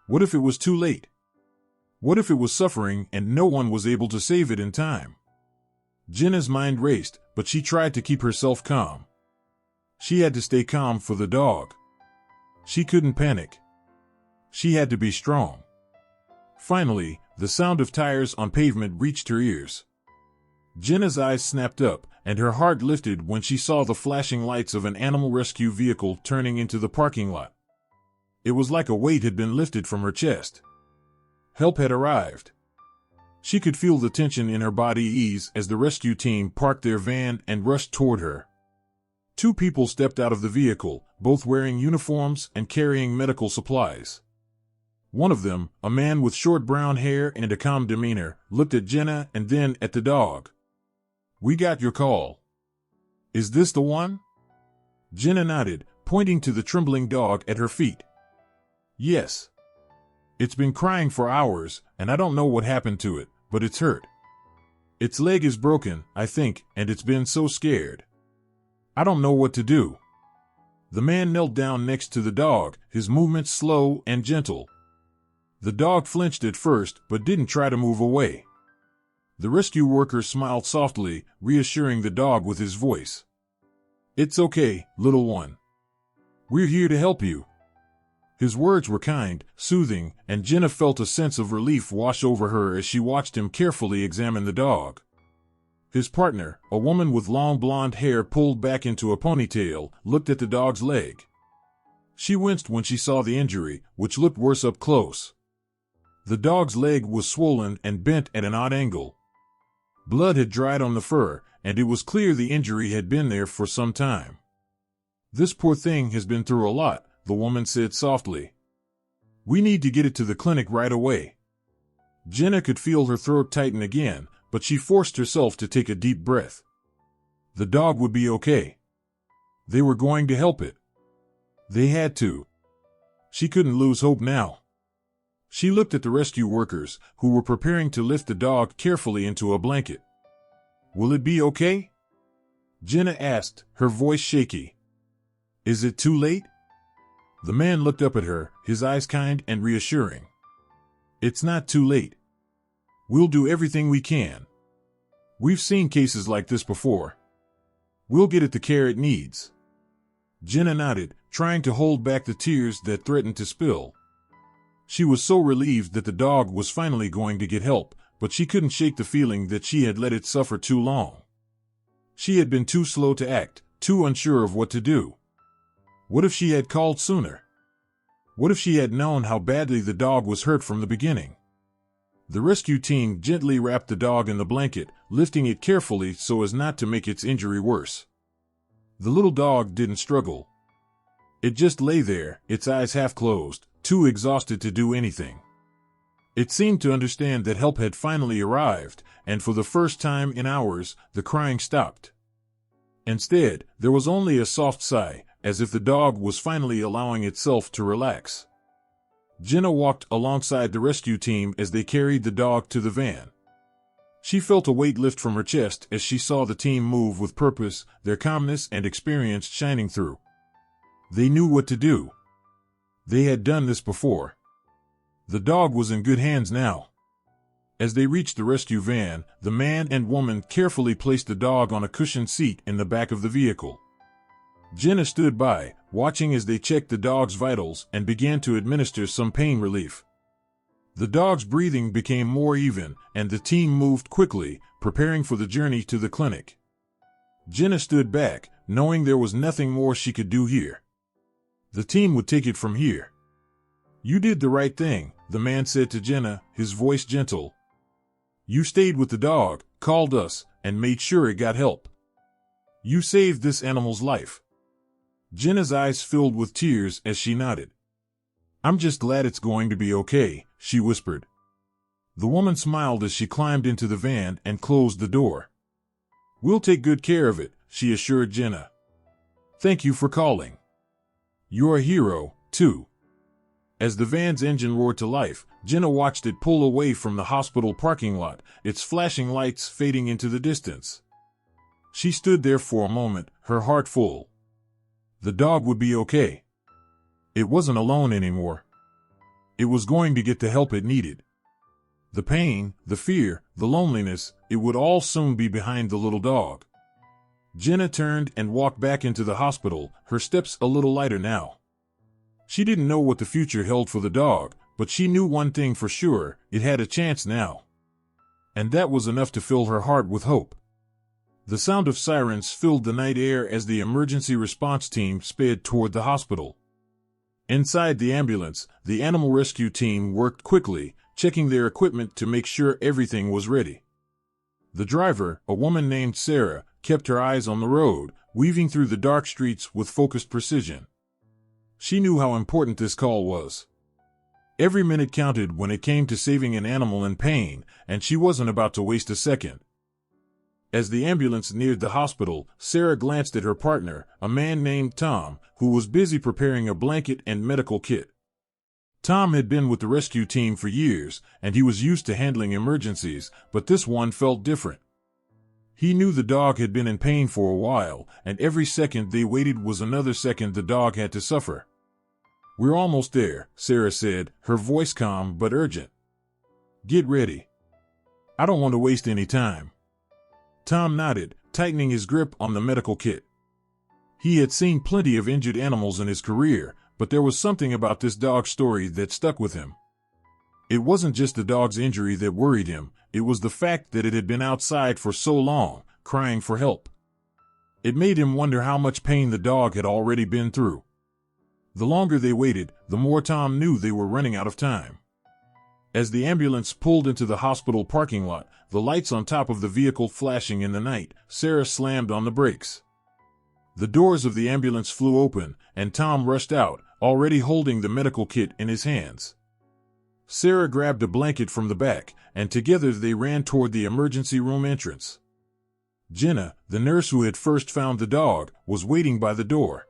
What if it was too late? What if it was suffering and no one was able to save it in time? Jenna's mind raced, but she tried to keep herself calm. She had to stay calm for the dog. She couldn't panic. She had to be strong. Finally, the sound of tires on pavement reached her ears. Jenna's eyes snapped up, and her heart lifted when she saw the flashing lights of an animal rescue vehicle turning into the parking lot. It was like a weight had been lifted from her chest. Help had arrived. She could feel the tension in her body ease as the rescue team parked their van and rushed toward her. Two people stepped out of the vehicle, both wearing uniforms and carrying medical supplies. One of them, a man with short brown hair and a calm demeanor, looked at Jenna and then at the dog. "We got your call. Is this the one?" Jenna nodded, pointing to the trembling dog at her feet. "Yes. It's been crying for hours, and I don't know what happened to it, but it's hurt. Its leg is broken, I think, and it's been so scared. I don't know what to do." The man knelt down next to the dog, his movements slow and gentle. The dog flinched at first, but didn't try to move away. The rescue worker smiled softly, reassuring the dog with his voice. "It's okay, little one. We're here to help you." His words were kind, soothing, and Jenna felt a sense of relief wash over her as she watched him carefully examine the dog. His partner, a woman with long blonde hair pulled back into a ponytail, looked at the dog's leg. She winced when she saw the injury, which looked worse up close. The dog's leg was swollen and bent at an odd angle. Blood had dried on the fur, and it was clear the injury had been there for some time. "This poor thing has been through a lot," the woman said softly. "We need to get it to the clinic right away." Jenna could feel her throat tighten again, but she forced herself to take a deep breath. The dog would be okay. They were going to help it. They had to. She couldn't lose hope now. She looked at the rescue workers, who were preparing to lift the dog carefully into a blanket. "Will it be okay?" Jenna asked, her voice shaky. "Is it too late?" The man looked up at her, his eyes kind and reassuring. "It's not too late. We'll do everything we can. We've seen cases like this before. We'll get it the care it needs." Jenna nodded, trying to hold back the tears that threatened to spill. She was so relieved that the dog was finally going to get help, but she couldn't shake the feeling that she had let it suffer too long. She had been too slow to act, too unsure of what to do. What if she had called sooner? What if she had known how badly the dog was hurt from the beginning? The rescue team gently wrapped the dog in the blanket, lifting it carefully so as not to make its injury worse. The little dog didn't struggle. It just lay there, its eyes half closed, too exhausted to do anything. It seemed to understand that help had finally arrived, and for the first time in hours, the crying stopped. Instead, there was only a soft sigh, as if the dog was finally allowing itself to relax. Jenna walked alongside the rescue team as they carried the dog to the van. She felt a weight lift from her chest as she saw the team move with purpose, their calmness and experience shining through. They knew what to do. They had done this before. The dog was in good hands now. As they reached the rescue van, the man and woman carefully placed the dog on a cushioned seat in the back of the vehicle. Jenna stood by, watching as they checked the dog's vitals and began to administer some pain relief. The dog's breathing became more even, and the team moved quickly, preparing for the journey to the clinic. Jenna stood back, knowing there was nothing more she could do here. The team would take it from here. "You did the right thing," the man said to Jenna, his voice gentle. "You stayed with the dog, called us, and made sure it got help. You saved this animal's life." Jenna's eyes filled with tears as she nodded. "I'm just glad it's going to be okay," she whispered. The woman smiled as she climbed into the van and closed the door. "We'll take good care of it," she assured Jenna. "Thank you for calling. You're a hero, too." As the van's engine roared to life, Jenna watched it pull away from the hospital parking lot, its flashing lights fading into the distance. She stood there for a moment, her heart full. The dog would be okay. It wasn't alone anymore. It was going to get the help it needed. The pain, the fear, the loneliness, it would all soon be behind the little dog. Jenna turned and walked back into the hospital, her steps a little lighter now. She didn't know what the future held for the dog, but she knew one thing for sure: it had a chance now. And that was enough to fill her heart with hope. The sound of sirens filled the night air as the emergency response team sped toward the hospital. Inside the ambulance, the animal rescue team worked quickly, checking their equipment to make sure everything was ready. The driver, a woman named Sarah, kept her eyes on the road, weaving through the dark streets with focused precision. She knew how important this call was. Every minute counted when it came to saving an animal in pain, and she wasn't about to waste a second. As the ambulance neared the hospital, Sarah glanced at her partner, a man named Tom, who was busy preparing a blanket and medical kit. Tom had been with the rescue team for years, and he was used to handling emergencies, but this one felt different. He knew the dog had been in pain for a while, and every second they waited was another second the dog had to suffer. "We're almost there," Sarah said, her voice calm but urgent. "Get ready. I don't want to waste any time." Tom nodded, tightening his grip on the medical kit. He had seen plenty of injured animals in his career, but there was something about this dog's story that stuck with him. It wasn't just the dog's injury that worried him, it was the fact that it had been outside for so long, crying for help. It made him wonder how much pain the dog had already been through. The longer they waited, the more Tom knew they were running out of time. As the ambulance pulled into the hospital parking lot, the lights on top of the vehicle flashing in the night, Sarah slammed on the brakes. The doors of the ambulance flew open, and Tom rushed out, already holding the medical kit in his hands. Sarah grabbed a blanket from the back, and together they ran toward the emergency room entrance. Jenna, the nurse who had first found the dog, was waiting by the door.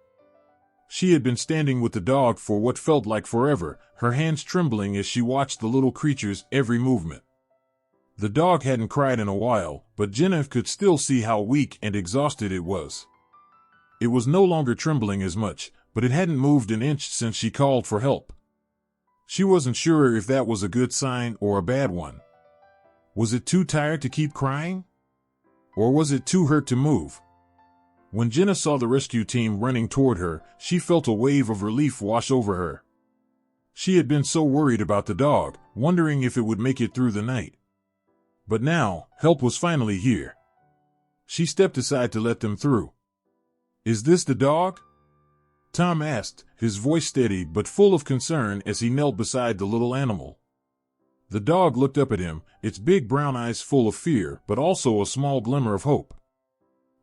She had been standing with the dog for what felt like forever, her hands trembling as she watched the little creature's every movement. The dog hadn't cried in a while, but Jenna could still see how weak and exhausted it was. It was no longer trembling as much, but it hadn't moved an inch since she called for help. She wasn't sure if that was a good sign or a bad one. Was it too tired to keep crying? Or was it too hurt to move? When Jenna saw the rescue team running toward her, she felt a wave of relief wash over her. She had been so worried about the dog, wondering if it would make it through the night. But now, help was finally here. She stepped aside to let them through. "Is this the dog?" Tom asked, his voice steady but full of concern as he knelt beside the little animal. The dog looked up at him, its big brown eyes full of fear but also a small glimmer of hope.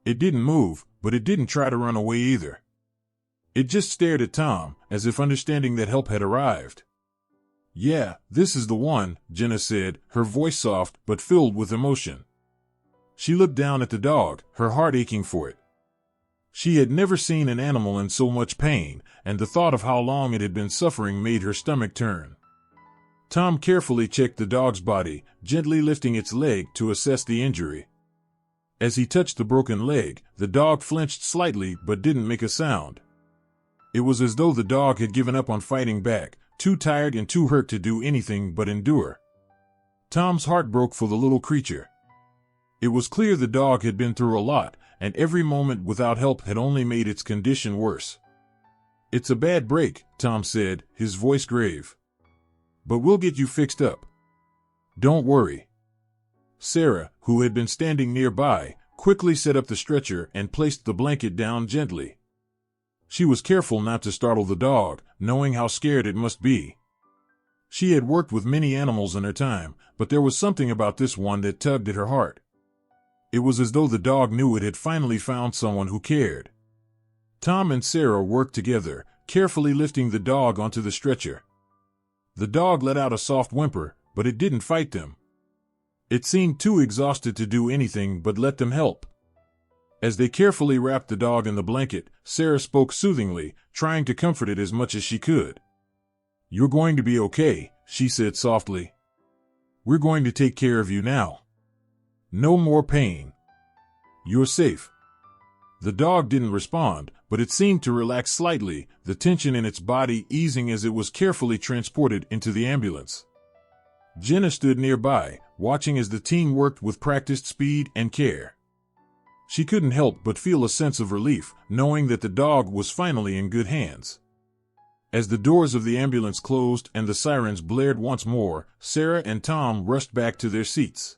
It didn't move, but it didn't try to run away either. It just stared at Tom, as if understanding that help had arrived. "Yeah, this is the one," Jenna said, her voice soft but filled with emotion. She looked down at the dog, her heart aching for it. She had never seen an animal in so much pain, and the thought of how long it had been suffering made her stomach turn. Tom carefully checked the dog's body, gently lifting its leg to assess the injury. As he touched the broken leg, the dog flinched slightly but didn't make a sound. It was as though the dog had given up on fighting back, too tired and too hurt to do anything but endure. Tom's heart broke for the little creature. It was clear the dog had been through a lot, and every moment without help had only made its condition worse. "It's a bad break," Tom said, his voice grave. "But we'll get you fixed up. Don't worry." Sarah, who had been standing nearby, quickly set up the stretcher and placed the blanket down gently. She was careful not to startle the dog, knowing how scared it must be. She had worked with many animals in her time, but there was something about this one that tugged at her heart. It was as though the dog knew it had finally found someone who cared. Tom and Sarah worked together, carefully lifting the dog onto the stretcher. The dog let out a soft whimper, but it didn't fight them. It seemed too exhausted to do anything but let them help. As they carefully wrapped the dog in the blanket, Sarah spoke soothingly, trying to comfort it as much as she could. "You're going to be okay," she said softly. "We're going to take care of you now. No more pain. You're safe." The dog didn't respond, but it seemed to relax slightly, the tension in its body easing as it was carefully transported into the ambulance. Jenna stood nearby, watching as the team worked with practiced speed and care. She couldn't help but feel a sense of relief, knowing that the dog was finally in good hands. As the doors of the ambulance closed and the sirens blared once more, Sarah and Tom rushed back to their seats.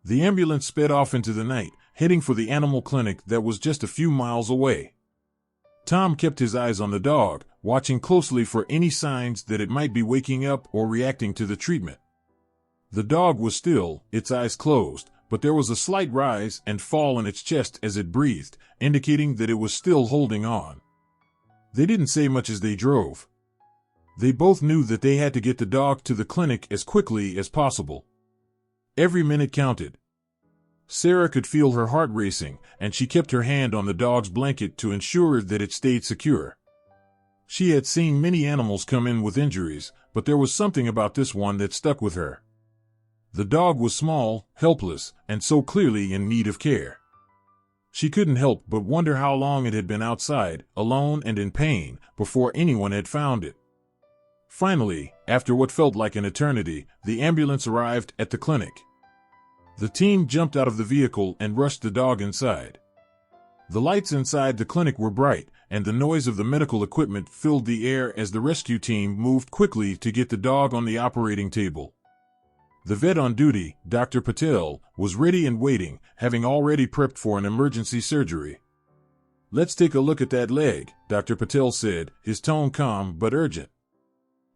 The ambulance sped off into the night, heading for the animal clinic that was just a few miles away. Tom kept his eyes on the dog, watching closely for any signs that it might be waking up or reacting to the treatment. The dog was still, its eyes closed, but there was a slight rise and fall in its chest as it breathed, indicating that it was still holding on. They didn't say much as they drove. They both knew that they had to get the dog to the clinic as quickly as possible. Every minute counted. Sarah could feel her heart racing, and she kept her hand on the dog's blanket to ensure that it stayed secure. She had seen many animals come in with injuries, but there was something about this one that stuck with her. The dog was small, helpless, and so clearly in need of care. She couldn't help but wonder how long it had been outside, alone and in pain, before anyone had found it. Finally, after what felt like an eternity, the ambulance arrived at the clinic. The team jumped out of the vehicle and rushed the dog inside. The lights inside the clinic were bright, and the noise of the medical equipment filled the air as the rescue team moved quickly to get the dog on the operating table. The vet on duty, Dr. Patel, was ready and waiting, having already prepped for an emergency surgery. "Let's take a look at that leg," Dr. Patel said, his tone calm but urgent.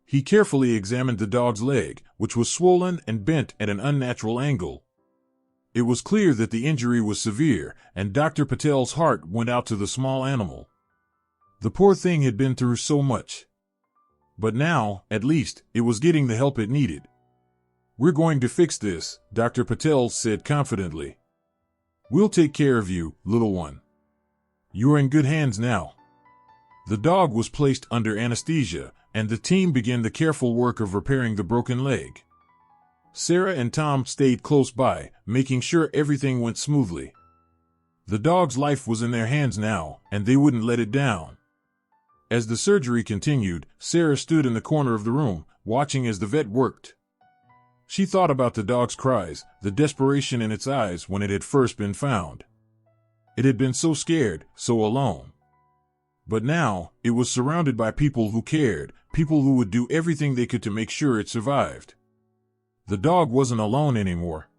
He carefully examined the dog's leg, which was swollen and bent at an unnatural angle. It was clear that the injury was severe, and Dr. Patel's heart went out to the small animal. The poor thing had been through so much. But now, at least, it was getting the help it needed. "We're going to fix this," Dr. Patel said confidently. "We'll take care of you, little one. You're in good hands now." The dog was placed under anesthesia, and the team began the careful work of repairing the broken leg. Sarah and Tom stayed close by, making sure everything went smoothly. The dog's life was in their hands now, and they wouldn't let it down. As the surgery continued, Sarah stood in the corner of the room, watching as the vet worked. She thought about the dog's cries, the desperation in its eyes when it had first been found. It had been so scared, so alone. But now, it was surrounded by people who cared, people who would do everything they could to make sure it survived. The dog wasn't alone anymore.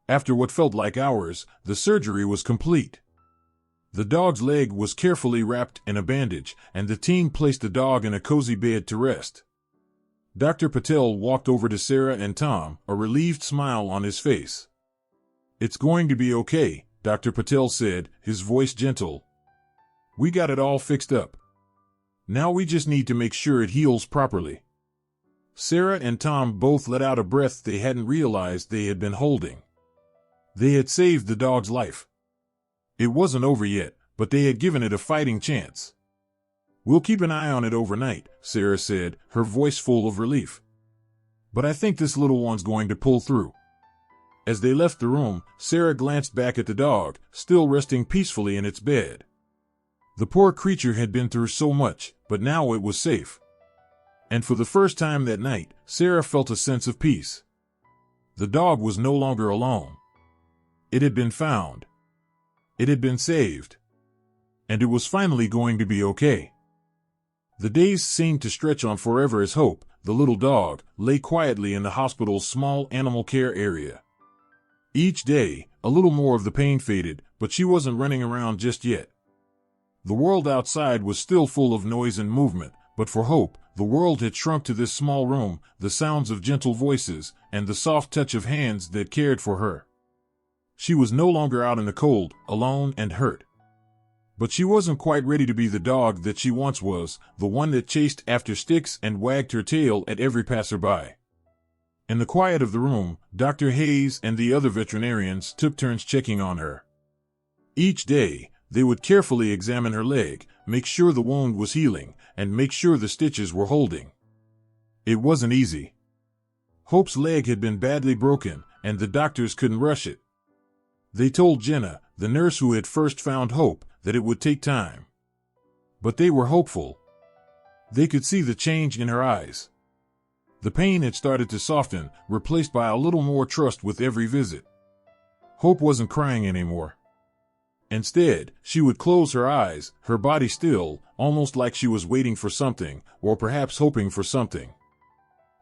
After what felt like hours, the surgery was complete. The dog's leg was carefully wrapped in a bandage, and the team placed the dog in a cozy bed to rest. Dr. Patel walked over to Sarah and Tom, a relieved smile on his face. "It's going to be okay," Dr. Patel said, his voice gentle. "We got it all fixed up. Now we just need to make sure it heals properly." Sarah and Tom both let out a breath they hadn't realized they had been holding. They had saved the dog's life. It wasn't over yet, but they had given it a fighting chance. "We'll keep an eye on it overnight," Sarah said, her voice full of relief. "But I think this little one's going to pull through." As they left the room, Sarah glanced back at the dog, still resting peacefully in its bed. The poor creature had been through so much, but now it was safe. And for the first time that night, Sarah felt a sense of peace. The dog was no longer alone. It had been found. It had been saved. And it was finally going to be okay. The days seemed to stretch on forever as Hope, the little dog, lay quietly in the hospital's small animal care area. Each day, a little more of the pain faded, but she wasn't running around just yet. The world outside was still full of noise and movement, but for Hope, the world had shrunk to this small room, the sounds of gentle voices, and the soft touch of hands that cared for her. She was no longer out in the cold, alone and hurt. But she wasn't quite ready to be the dog that she once was, the one that chased after sticks and wagged her tail at every passerby. In the quiet of the room, Dr. Hayes and the other veterinarians took turns checking on her. Each day, they would carefully examine her leg, make sure the wound was healing, and make sure the stitches were holding. It wasn't easy. Hope's leg had been badly broken, and the doctors couldn't rush it. They told Jenna, the nurse who had first found Hope, that it would take time. But they were hopeful. They could see the change in her eyes. The pain had started to soften, replaced by a little more trust with every visit. Hope wasn't crying anymore. Instead, she would close her eyes, her body still, almost like she was waiting for something, or perhaps hoping for something.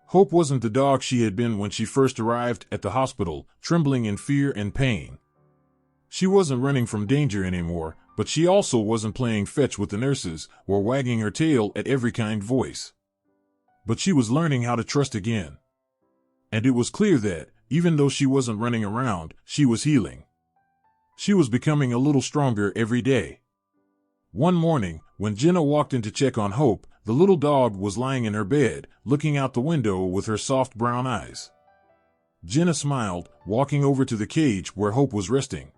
Hope wasn't the dog she had been when she first arrived at the hospital, trembling in fear and pain. She wasn't running from danger anymore, but she also wasn't playing fetch with the nurses, or wagging her tail at every kind voice. But she was learning how to trust again. And it was clear that, even though she wasn't running around, she was healing. She was becoming a little stronger every day. One morning, when Jenna walked in to check on Hope, the little dog was lying in her bed, looking out the window with her soft brown eyes. Jenna smiled, walking over to the cage where Hope was resting.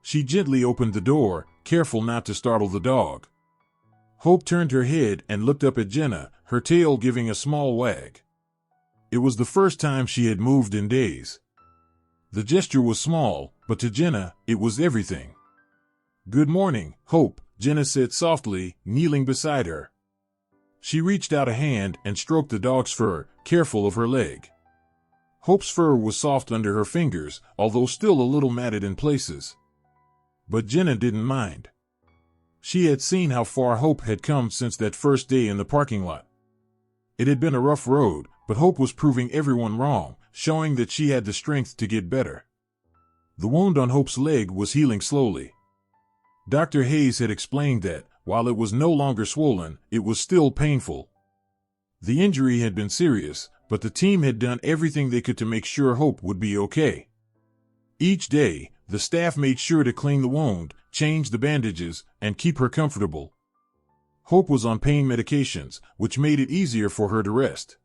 She gently opened the door, careful not to startle the dog. Hope turned her head and looked up at Jenna, her tail giving a small wag. It was the first time she had moved in days. The gesture was small, but to Jenna, it was everything. "Good morning, Hope," Jenna said softly, kneeling beside her. She reached out a hand and stroked the dog's fur, careful of her leg. Hope's fur was soft under her fingers, although still a little matted in places. But Jenna didn't mind. She had seen how far Hope had come since that first day in the parking lot. It had been a rough road, but Hope was proving everyone wrong, showing that she had the strength to get better. The wound on Hope's leg was healing slowly. Dr. Hayes had explained that, while it was no longer swollen, it was still painful. The injury had been serious, but the team had done everything they could to make sure Hope would be okay. Each day, the staff made sure to clean the wound, change the bandages, and keep her comfortable. Hope was on pain medications, which made it easier for her to rest.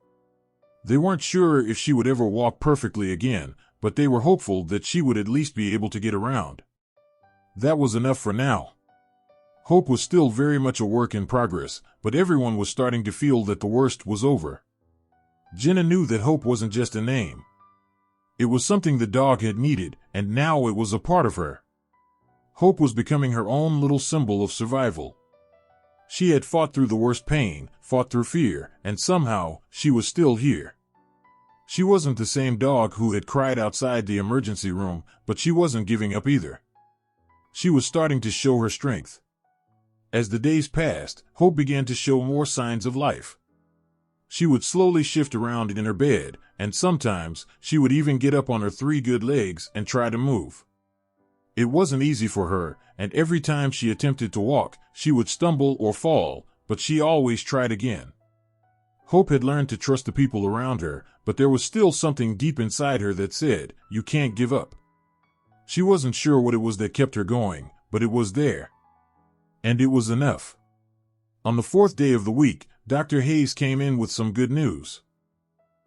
They weren't sure if she would ever walk perfectly again, but they were hopeful that she would at least be able to get around. That was enough for now. Hope was still very much a work in progress, but everyone was starting to feel that the worst was over. Jenna knew that Hope wasn't just a name. It was something the dog had needed, and now it was a part of her. Hope was becoming her own little symbol of survival. She had fought through the worst pain, fought through fear, and somehow, she was still here. She wasn't the same dog who had cried outside the emergency room, but she wasn't giving up either. She was starting to show her strength. As the days passed, Hope began to show more signs of life. She would slowly shift around in her bed, and sometimes, she would even get up on her 3 good legs and try to move. It wasn't easy for her, and every time she attempted to walk, she would stumble or fall, but she always tried again. Hope had learned to trust the people around her, but there was still something deep inside her that said, "You can't give up." She wasn't sure what it was that kept her going, but it was there. And it was enough. On the 4th day of the week, Dr. Hayes came in with some good news.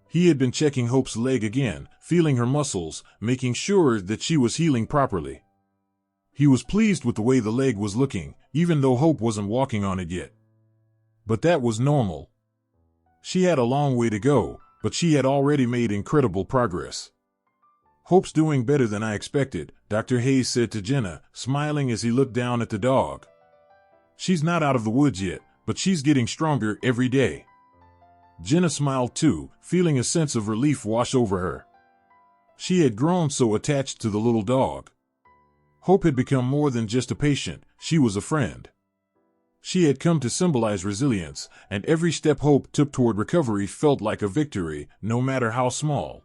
He had been checking Hope's leg again, feeling her muscles, making sure that she was healing properly. He was pleased with the way the leg was looking, even though Hope wasn't walking on it yet. But that was normal. She had a long way to go, but she had already made incredible progress. "Hope's doing better than I expected," Dr. Hayes said to Jenna, smiling as he looked down at the dog. "She's not out of the woods yet, but she's getting stronger every day." Jenna smiled too, feeling a sense of relief wash over her. She had grown so attached to the little dog. Hope had become more than just a patient, she was a friend. She had come to symbolize resilience, and every step Hope took toward recovery felt like a victory, no matter how small.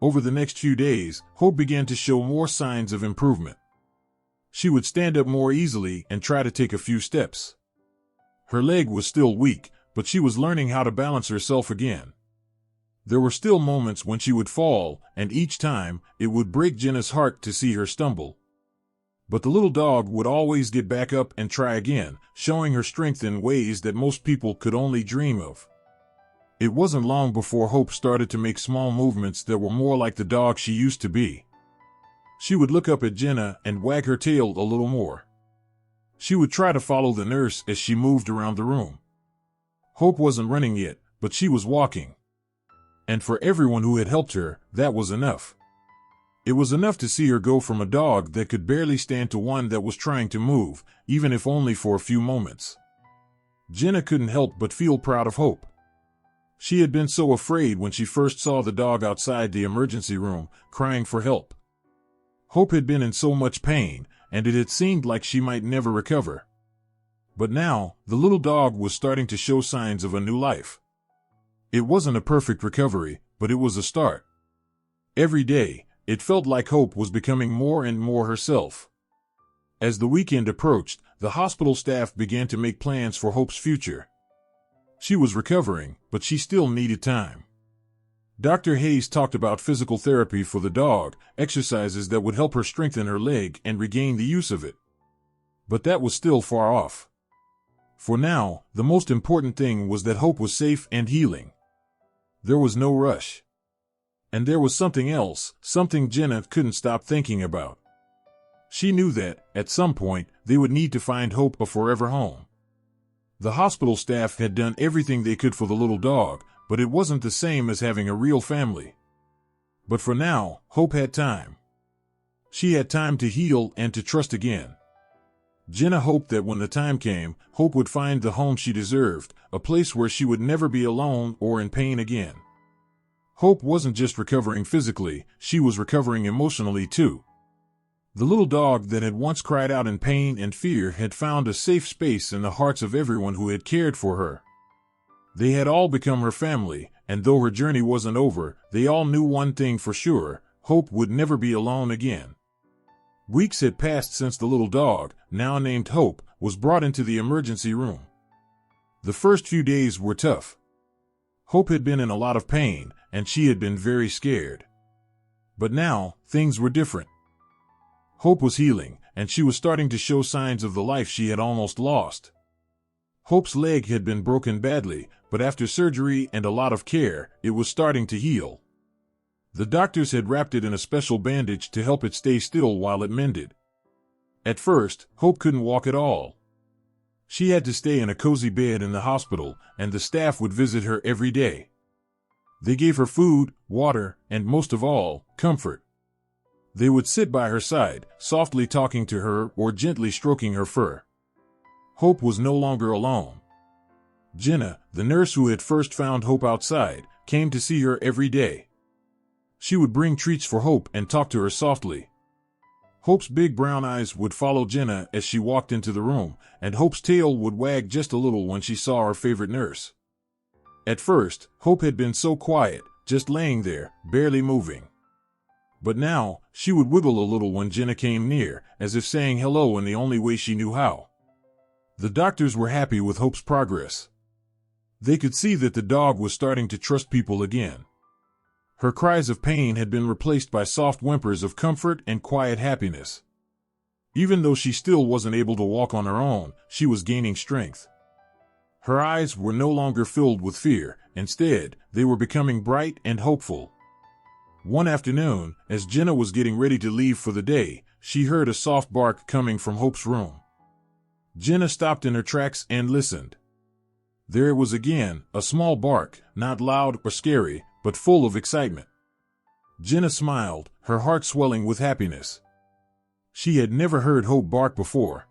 Over the next few days, Hope began to show more signs of improvement. She would stand up more easily and try to take a few steps. Her leg was still weak, but she was learning how to balance herself again. There were still moments when she would fall, and each time, it would break Jenna's heart to see her stumble. But the little dog would always get back up and try again, showing her strength in ways that most people could only dream of. It wasn't long before Hope started to make small movements that were more like the dog she used to be. She would look up at Jenna and wag her tail a little more. She would try to follow the nurse as she moved around the room. Hope wasn't running yet, but she was walking. And for everyone who had helped her, that was enough. It was enough to see her go from a dog that could barely stand to one that was trying to move, even if only for a few moments. Jenna couldn't help but feel proud of Hope. She had been so afraid when she first saw the dog outside the emergency room, crying for help. Hope had been in so much pain, and it had seemed like she might never recover. But now, the little dog was starting to show signs of a new life. It wasn't a perfect recovery, but it was a start. Every day, it felt like Hope was becoming more and more herself. As the weekend approached, the hospital staff began to make plans for Hope's future. She was recovering, but she still needed time. Dr. Hayes talked about physical therapy for the dog, exercises that would help her strengthen her leg and regain the use of it. But that was still far off. For now, the most important thing was that Hope was safe and healing. There was no rush. And there was something else, something Jenna couldn't stop thinking about. She knew that, at some point, they would need to find Hope a forever home. The hospital staff had done everything they could for the little dog, but it wasn't the same as having a real family. But for now, Hope had time. She had time to heal and to trust again. Jenna hoped that when the time came, Hope would find the home she deserved, a place where she would never be alone or in pain again. Hope wasn't just recovering physically, she was recovering emotionally too. The little dog that had once cried out in pain and fear had found a safe space in the hearts of everyone who had cared for her. They had all become her family, and though her journey wasn't over, they all knew one thing for sure: Hope would never be alone again. Weeks had passed since the little dog, now named Hope, was brought into the emergency room. The first few days were tough. Hope had been in a lot of pain, and she had been very scared. But now, things were different. Hope was healing, and she was starting to show signs of the life she had almost lost. Hope's leg had been broken badly, but after surgery and a lot of care, it was starting to heal. The doctors had wrapped it in a special bandage to help it stay still while it mended. At first, Hope couldn't walk at all. She had to stay in a cozy bed in the hospital, and the staff would visit her every day. They gave her food, water, and most of all, comfort. They would sit by her side, softly talking to her or gently stroking her fur. Hope was no longer alone. Jenna, the nurse who had first found Hope outside, came to see her every day. She would bring treats for Hope and talk to her softly. Hope's big brown eyes would follow Jenna as she walked into the room, and Hope's tail would wag just a little when she saw her favorite nurse. At first, Hope had been so quiet, just laying there, barely moving. But now, she would wiggle a little when Jenna came near, as if saying hello in the only way she knew how. The doctors were happy with Hope's progress. They could see that the dog was starting to trust people again. Her cries of pain had been replaced by soft whimpers of comfort and quiet happiness. Even though she still wasn't able to walk on her own, she was gaining strength. Her eyes were no longer filled with fear. Instead, they were becoming bright and hopeful. One afternoon, as Jenna was getting ready to leave for the day, she heard a soft bark coming from Hope's room. Jenna stopped in her tracks and listened. There it was again, a small bark, not loud or scary, but full of excitement. Jenna smiled, her heart swelling with happiness. She had never heard Hope bark before.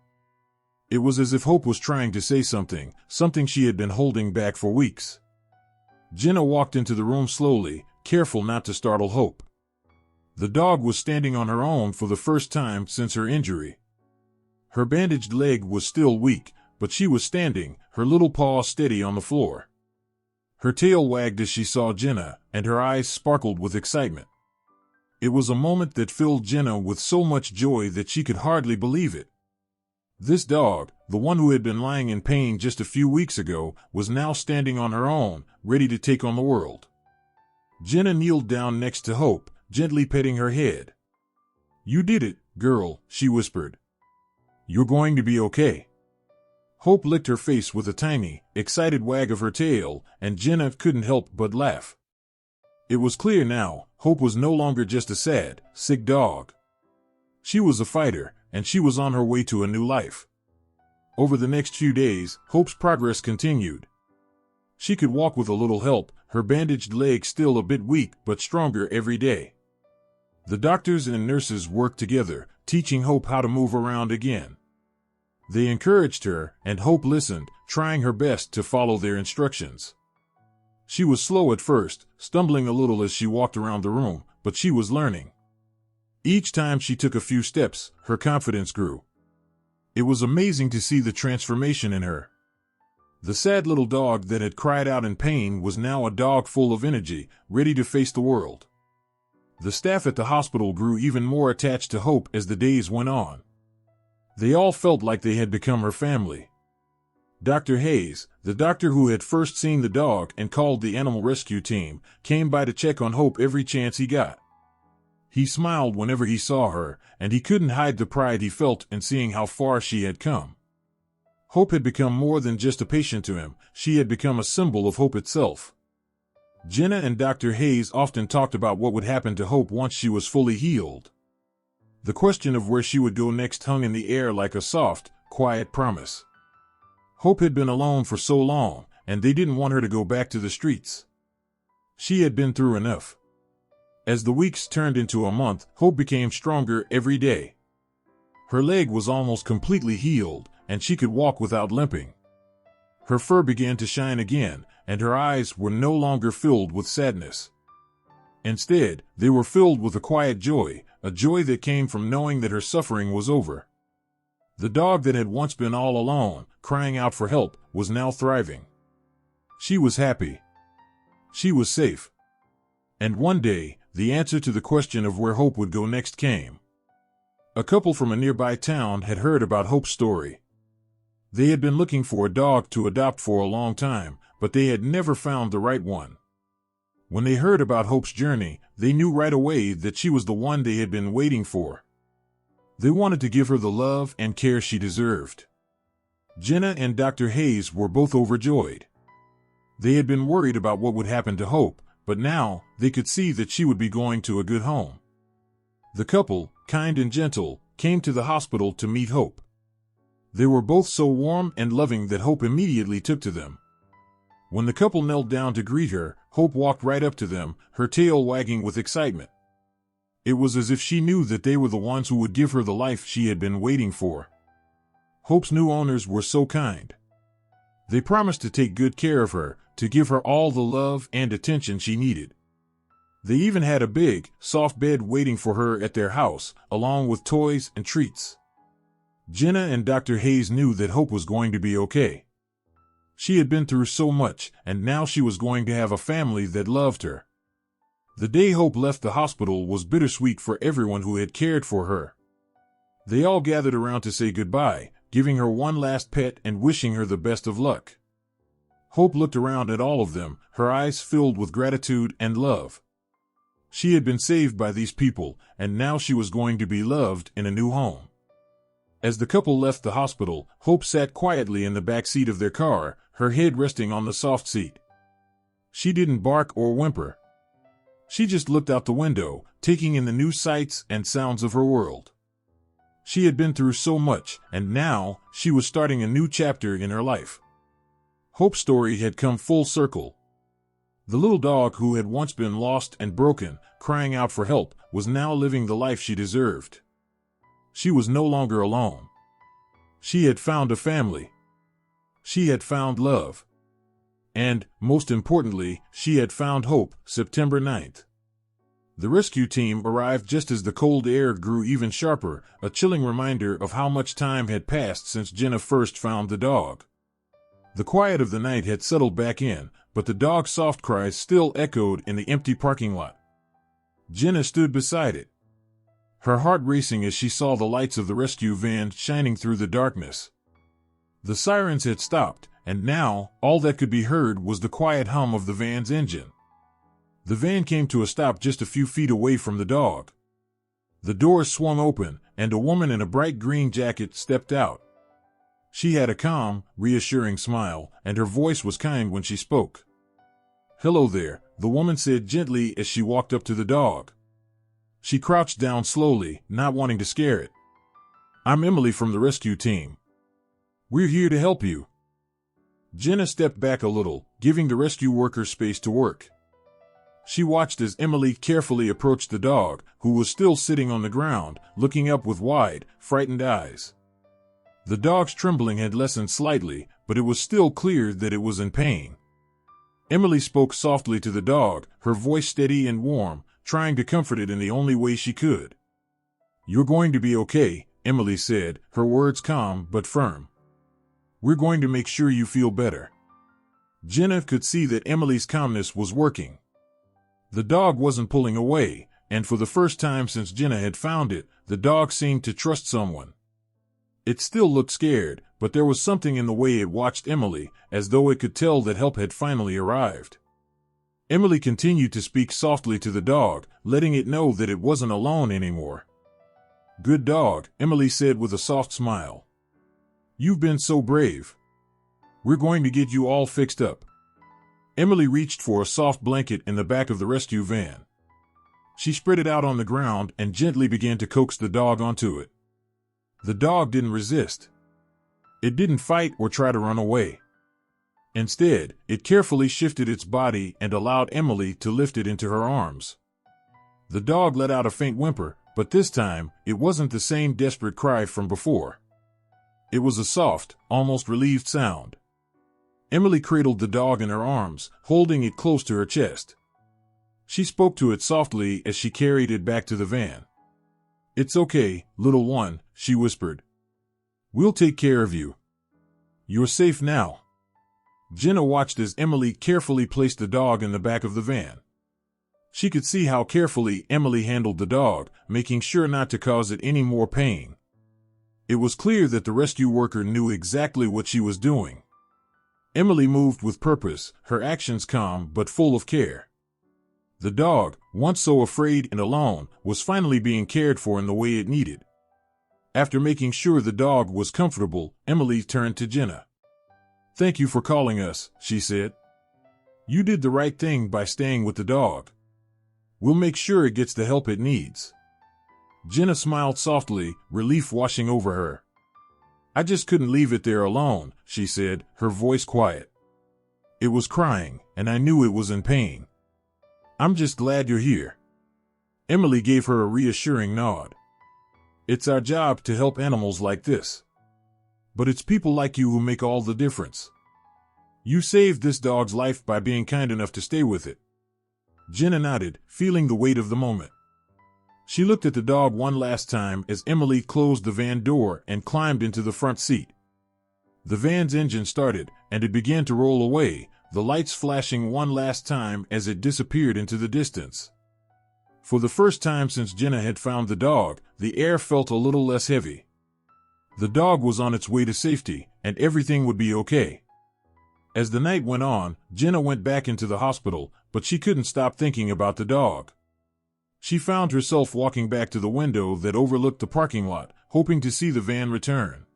It was as if Hope was trying to say something, something she had been holding back for weeks. Jenna walked into the room slowly, careful not to startle Hope. The dog was standing on her own for the first time since her injury. Her bandaged leg was still weak, but she was standing, her little paw steady on the floor. Her tail wagged as she saw Jenna, and her eyes sparkled with excitement. It was a moment that filled Jenna with so much joy that she could hardly believe it. This dog, the one who had been lying in pain just a few weeks ago, was now standing on her own, ready to take on the world. Jenna kneeled down next to Hope, gently petting her head. "You did it, girl," she whispered. "You're going to be okay." Hope licked her face with a tiny, excited wag of her tail, and Jenna couldn't help but laugh. It was clear now, Hope was no longer just a sad, sick dog. She was a fighter, and she was on her way to a new life. Over the next few days, Hope's progress continued. She could walk with a little help, her bandaged leg still a bit weak but stronger every day. The doctors and nurses worked together, teaching Hope how to move around again. They encouraged her, and Hope listened, trying her best to follow their instructions. She was slow at first, stumbling a little as she walked around the room, but she was learning. Each time she took a few steps, her confidence grew. It was amazing to see the transformation in her. The sad little dog that had cried out in pain was now a dog full of energy, ready to face the world. The staff at the hospital grew even more attached to Hope as the days went on. They all felt like they had become her family. Dr. Hayes, the doctor who had first seen the dog and called the animal rescue team, came by to check on Hope every chance he got. He smiled whenever he saw her, and he couldn't hide the pride he felt in seeing how far she had come. Hope had become more than just a patient to him, she had become a symbol of hope itself. Jenna and Dr. Hayes often talked about what would happen to Hope once she was fully healed. The question of where she would go next hung in the air like a soft, quiet promise. Hope had been alone for so long, and they didn't want her to go back to the streets. She had been through enough. As the weeks turned into a month, Hope became stronger every day. Her leg was almost completely healed, and she could walk without limping. Her fur began to shine again, and her eyes were no longer filled with sadness. Instead, they were filled with a quiet joy, a joy that came from knowing that her suffering was over. The dog that had once been all alone, crying out for help, was now thriving. She was happy. She was safe. And one day, the answer to the question of where Hope would go next came. A couple from a nearby town had heard about Hope's story. They had been looking for a dog to adopt for a long time, but they had never found the right one. When they heard about Hope's journey, they knew right away that she was the one they had been waiting for. They wanted to give her the love and care she deserved. Jenna and Dr. Hayes were both overjoyed. They had been worried about what would happen to Hope, but now they could see that she would be going to a good home. The couple, kind and gentle, came to the hospital to meet Hope. They were both so warm and loving that Hope immediately took to them. When the couple knelt down to greet her, Hope walked right up to them, her tail wagging with excitement. It was as if she knew that they were the ones who would give her the life she had been waiting for. Hope's new owners were so kind. They promised to take good care of her, to give her all the love and attention she needed. They even had a big, soft bed waiting for her at their house, along with toys and treats. Jenna and Dr. Hayes knew that Hope was going to be okay. She had been through so much, and now she was going to have a family that loved her. The day Hope left the hospital was bittersweet for everyone who had cared for her. They all gathered around to say goodbye, giving her one last pet and wishing her the best of luck. Hope looked around at all of them, her eyes filled with gratitude and love. She had been saved by these people, and now she was going to be loved in a new home. As the couple left the hospital, Hope sat quietly in the back seat of their car, her head resting on the soft seat. She didn't bark or whimper. She just looked out the window, taking in the new sights and sounds of her world. She had been through so much, and now she was starting a new chapter in her life. Hope's story had come full circle. The little dog who had once been lost and broken, crying out for help, was now living the life she deserved. She was no longer alone. She had found a family. She had found love. And, most importantly, she had found hope. September 9th. The rescue team arrived just as the cold air grew even sharper, a chilling reminder of how much time had passed since Jenna first found the dog. The quiet of the night had settled back in, but the dog's soft cries still echoed in the empty parking lot. Jenna stood beside it, her heart racing as she saw the lights of the rescue van shining through the darkness. The sirens had stopped, and now all that could be heard was the quiet hum of the van's engine. The van came to a stop just a few feet away from the dog. The doors swung open, and a woman in a bright green jacket stepped out. She had a calm, reassuring smile, and her voice was kind when she spoke. "Hello there," the woman said gently as she walked up to the dog. She crouched down slowly, not wanting to scare it. "I'm Emily from the rescue team. We're here to help you." Jenna stepped back a little, giving the rescue worker space to work. She watched as Emily carefully approached the dog, who was still sitting on the ground, looking up with wide, frightened eyes. The dog's trembling had lessened slightly, but it was still clear that it was in pain. Emily spoke softly to the dog, her voice steady and warm, trying to comfort it in the only way she could. "You're going to be okay," Emily said, her words calm but firm. "We're going to make sure you feel better." Jenna could see that Emily's calmness was working. The dog wasn't pulling away, and for the first time since Jenna had found it, the dog seemed to trust someone. It still looked scared, but there was something in the way it watched Emily, as though it could tell that help had finally arrived. Emily continued to speak softly to the dog, letting it know that it wasn't alone anymore. "Good dog," Emily said with a soft smile. "You've been so brave. We're going to get you all fixed up." Emily reached for a soft blanket in the back of the rescue van. She spread it out on the ground and gently began to coax the dog onto it. The dog didn't resist. It didn't fight or try to run away. Instead, it carefully shifted its body and allowed Emily to lift it into her arms. The dog let out a faint whimper, but this time, it wasn't the same desperate cry from before. It was a soft, almost relieved sound. Emily cradled the dog in her arms, holding it close to her chest. She spoke to it softly as she carried it back to the van. "It's okay, little one," she whispered. "We'll take care of you. You're safe now." Jenna watched as Emily carefully placed the dog in the back of the van. She could see how carefully Emily handled the dog, making sure not to cause it any more pain. It was clear that the rescue worker knew exactly what she was doing. Emily moved with purpose, her actions calm but full of care. The dog, once so afraid and alone, was finally being cared for in the way it needed. After making sure the dog was comfortable, Emily turned to Jenna. "Thank you for calling us," she said. "You did the right thing by staying with the dog. We'll make sure it gets the help it needs." Jenna smiled softly, relief washing over her. "I just couldn't leave it there alone," she said, her voice quiet. "It was crying, and I knew it was in pain. I'm just glad you're here." Emily gave her a reassuring nod. "It's our job to help animals like this. But it's people like you who make all the difference. You saved this dog's life by being kind enough to stay with it." Jenna nodded, feeling the weight of the moment. She looked at the dog one last time as Emily closed the van door and climbed into the front seat. The van's engine started, and it began to roll away, the lights flashing one last time as it disappeared into the distance. For the first time since Jenna had found the dog, the air felt a little less heavy. The dog was on its way to safety, and everything would be okay. As the night went on, Jenna went back into the hospital, but she couldn't stop thinking about the dog. She found herself walking back to the window that overlooked the parking lot, hoping to see the van return.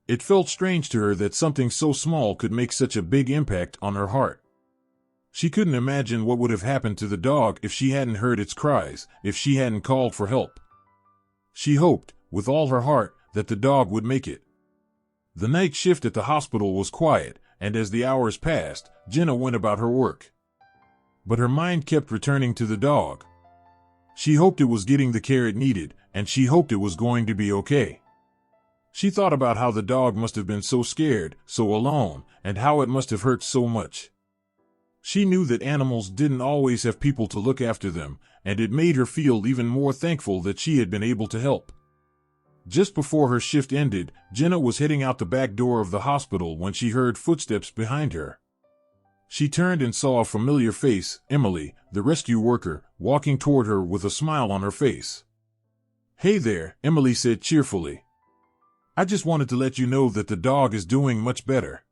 It felt strange to her that something so small could make such a big impact on her heart. She couldn't imagine what would have happened to the dog if she hadn't heard its cries, if she hadn't called for help. She hoped, with all her heart, that the dog would make it. The night shift at the hospital was quiet, and as the hours passed, Jenna went about her work. But her mind kept returning to the dog. She hoped it was getting the care it needed, and she hoped it was going to be okay. She thought about how the dog must have been so scared, so alone, and how it must have hurt so much. She knew that animals didn't always have people to look after them, and it made her feel even more thankful that she had been able to help. Just before her shift ended, Jenna was heading out the back door of the hospital when she heard footsteps behind her. She turned and saw a familiar face, Emily, the rescue worker, walking toward her with a smile on her face. "Hey there," Emily said cheerfully. "I just wanted to let you know that the dog is doing much better.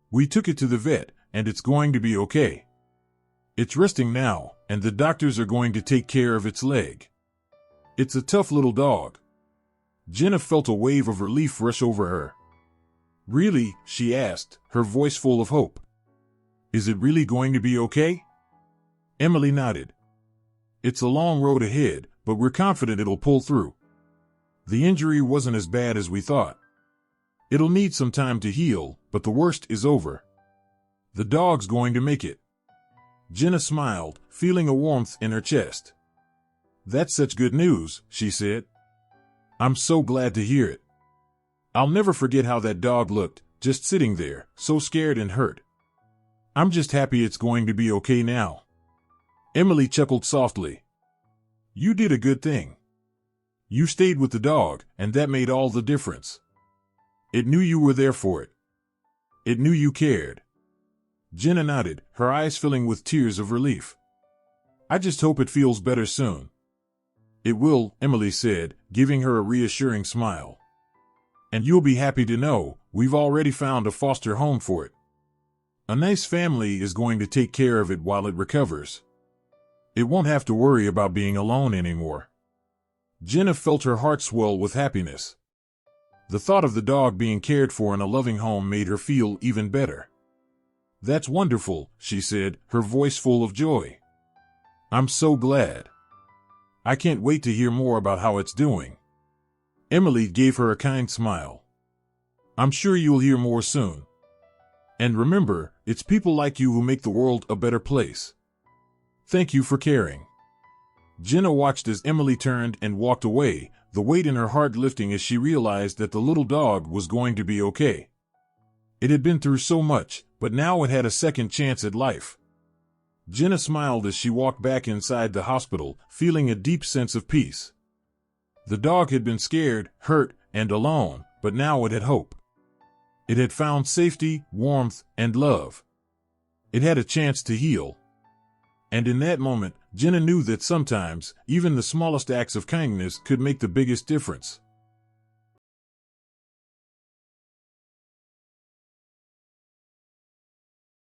We took it to the vet, and it's going to be okay. It's resting now, and the doctors are going to take care of its leg. It's a tough little dog." Jenna felt a wave of relief rush over her. "Really?" she asked, her voice full of hope. "Is it really going to be okay?" Emily nodded. "It's a long road ahead, but we're confident it'll pull through. The injury wasn't as bad as we thought. It'll need some time to heal, but the worst is over. The dog's going to make it." Jenna smiled, feeling a warmth in her chest. "That's such good news," she said. "I'm so glad to hear it. I'll never forget how that dog looked, just sitting there, so scared and hurt. I'm just happy it's going to be okay now." Emily chuckled softly. "You did a good thing. You stayed with the dog, and that made all the difference. It knew you were there for it. It knew you cared. Jenna nodded, her eyes filling with tears of relief. I just hope it feels better soon. It will, Emily said, giving her a reassuring smile. And you'll be happy to know, we've already found a foster home for it. A nice family is going to take care of it while it recovers. It won't have to worry about being alone anymore. Jenna felt her heart swell with happiness. The thought of the dog being cared for in a loving home made her feel even better. That's wonderful, she said, her voice full of joy. I'm so glad. I can't wait to hear more about how it's doing. Emily gave her a kind smile. I'm sure you'll hear more soon. And remember, it's people like you who make the world a better place. Thank you for caring. Jenna watched as Emily turned and walked away, the weight in her heart lifting as she realized that the little dog was going to be okay. It had been through so much, but now it had a second chance at life. Jenna smiled as she walked back inside the hospital, feeling a deep sense of peace. The dog had been scared, hurt, and alone, but now it had hope. It had found safety, warmth, and love. It had a chance to heal. And in that moment, Jenna knew that sometimes, even the smallest acts of kindness could make the biggest difference.